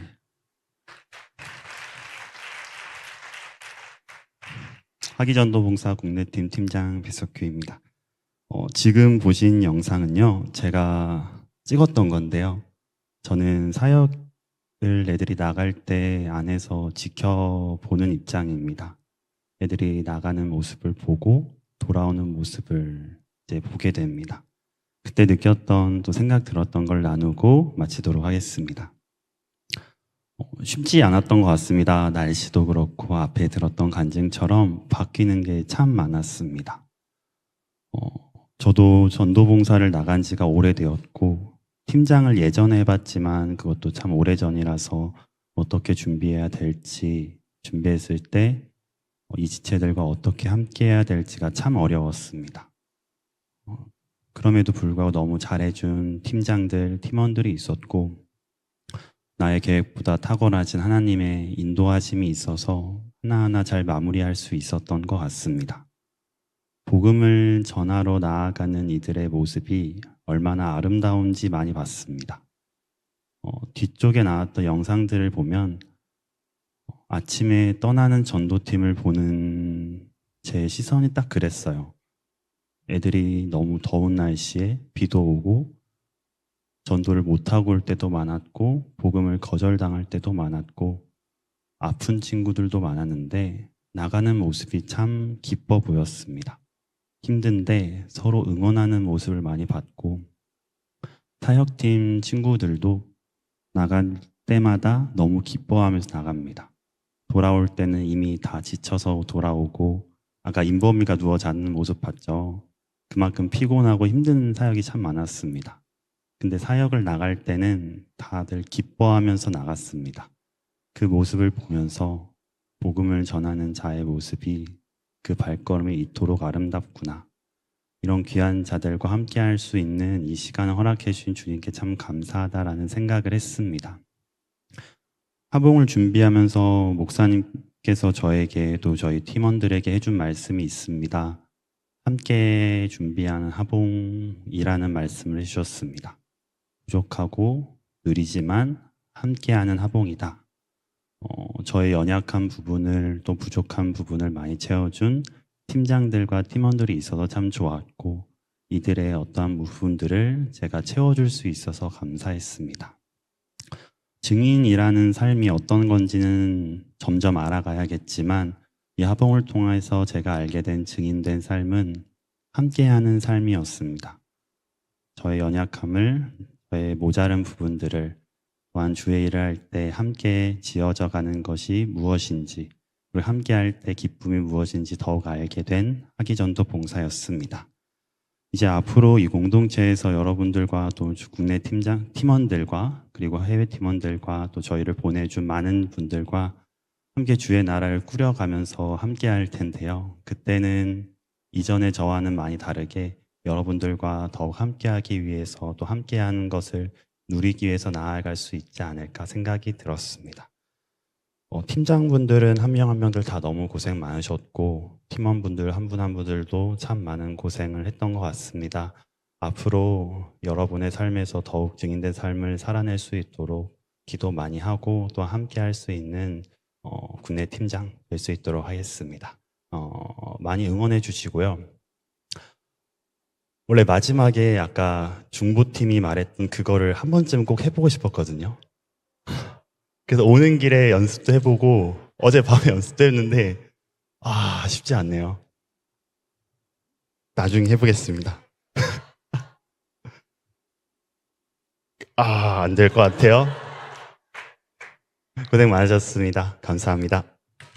하기전도봉사 국내팀 팀장 배석규입니다. 지금 보신 영상은요, 제가 찍었던 건데요. 저는 사역을 애들이 나갈 때 안에서 지켜보는 입장입니다. 애들이 나가는 모습을 보고 돌아오는 모습을 이제 보게 됩니다. 그때 느꼈던 또 생각 들었던 걸 나누고 마치도록 하겠습니다. 쉽지 않았던 것 같습니다. 날씨도 그렇고 앞에 들었던 간증처럼 바뀌는 게 참 많았습니다. 저도 전도봉사를 나간 지가 오래되었고 팀장을 예전에 해봤지만 그것도 참 오래전이라서 어떻게 준비해야 될지 준비했을 때 이 지체들과 어떻게 함께해야 될지가 참 어려웠습니다. 그럼에도 불구하고 너무 잘해준 팀장들, 팀원들이 있었고 나의 계획보다 탁월하신 하나님의 인도하심이 있어서 하나하나 잘 마무리할 수 있었던 것 같습니다. 복음을 전하러 나아가는 이들의 모습이 얼마나 아름다운지 많이 봤습니다. 뒤쪽에 나왔던 영상들을 보면 아침에 떠나는 전도팀을 보는 제 시선이 딱 그랬어요. 애들이 너무 더운 날씨에 비도 오고 전도를 못하고 올 때도 많았고 복음을 거절당할 때도 많았고 아픈 친구들도 많았는데 나가는 모습이 참 기뻐 보였습니다. 힘든데 서로 응원하는 모습을 많이 봤고 사역팀 친구들도 나갈 때마다 너무 기뻐하면서 나갑니다. 돌아올 때는 이미 다 지쳐서 돌아오고 아까 임범이가 누워 자는 모습 봤죠. 그만큼 피곤하고 힘든 사역이 참 많았습니다. 근데 사역을 나갈 때는 다들 기뻐하면서 나갔습니다. 그 모습을 보면서 복음을 전하는 자의 모습이 그 발걸음이 이토록 아름답구나. 이런 귀한 자들과 함께 할 수 있는 이 시간을 허락해 주신 주님께 참 감사하다라는 생각을 했습니다. 하봉을 준비하면서 목사님께서 저에게 또 저희 팀원들에게 해준 말씀이 있습니다. 함께 준비하는 하봉이라는 말씀을 해주셨습니다. 부족하고 느리지만 함께하는 하봉이다. 저의 연약한 부분을 또 부족한 부분을 많이 채워준 팀장들과 팀원들이 있어서 참 좋았고 이들의 어떠한 부분들을 제가 채워줄 수 있어서 감사했습니다. 증인이라는 삶이 어떤 건지는 점점 알아가야겠지만 이 하봉을 통해서 제가 알게 된 증인된 삶은 함께하는 삶이었습니다. 저의 연약함을, 저의 모자른 부분들을 또한 주의 일을 할 때 함께 지어져 가는 것이 무엇인지 그리고 함께 할 때 기쁨이 무엇인지 더욱 알게 된 하기전도 봉사였습니다. 이제 앞으로 이 공동체에서 여러분들과 또 국내 팀원들과 그리고 해외 팀원들과 또 저희를 보내준 많은 분들과 함께 주의 나라를 꾸려가면서 함께 할 텐데요. 그때는 이전의 저와는 많이 다르게 여러분들과 더욱 함께하기 위해서 또 함께하는 것을 누리기 위해서 나아갈 수 있지 않을까 생각이 들었습니다. 팀장분들은 한 명 한 명들 다 너무 고생 많으셨고 팀원분들 한 분 한 분들도 참 많은 고생을 했던 것 같습니다. 앞으로 여러분의 삶에서 더욱 증인된 삶을 살아낼 수 있도록 기도 많이 하고 또 함께 할 수 있는 국내 팀장 될 수 있도록 하겠습니다. 많이 응원해 주시고요. 원래 마지막에 아까 중보팀이 말했던 그거를 한 번쯤 꼭 해보고 싶었거든요. 그래서 오는 길에 연습도 해보고 어제 밤에 연습도 했는데 쉽지 않네요. 나중에 해보겠습니다. 안 될 것 같아요. 고생 많으셨습니다. 감사합니다.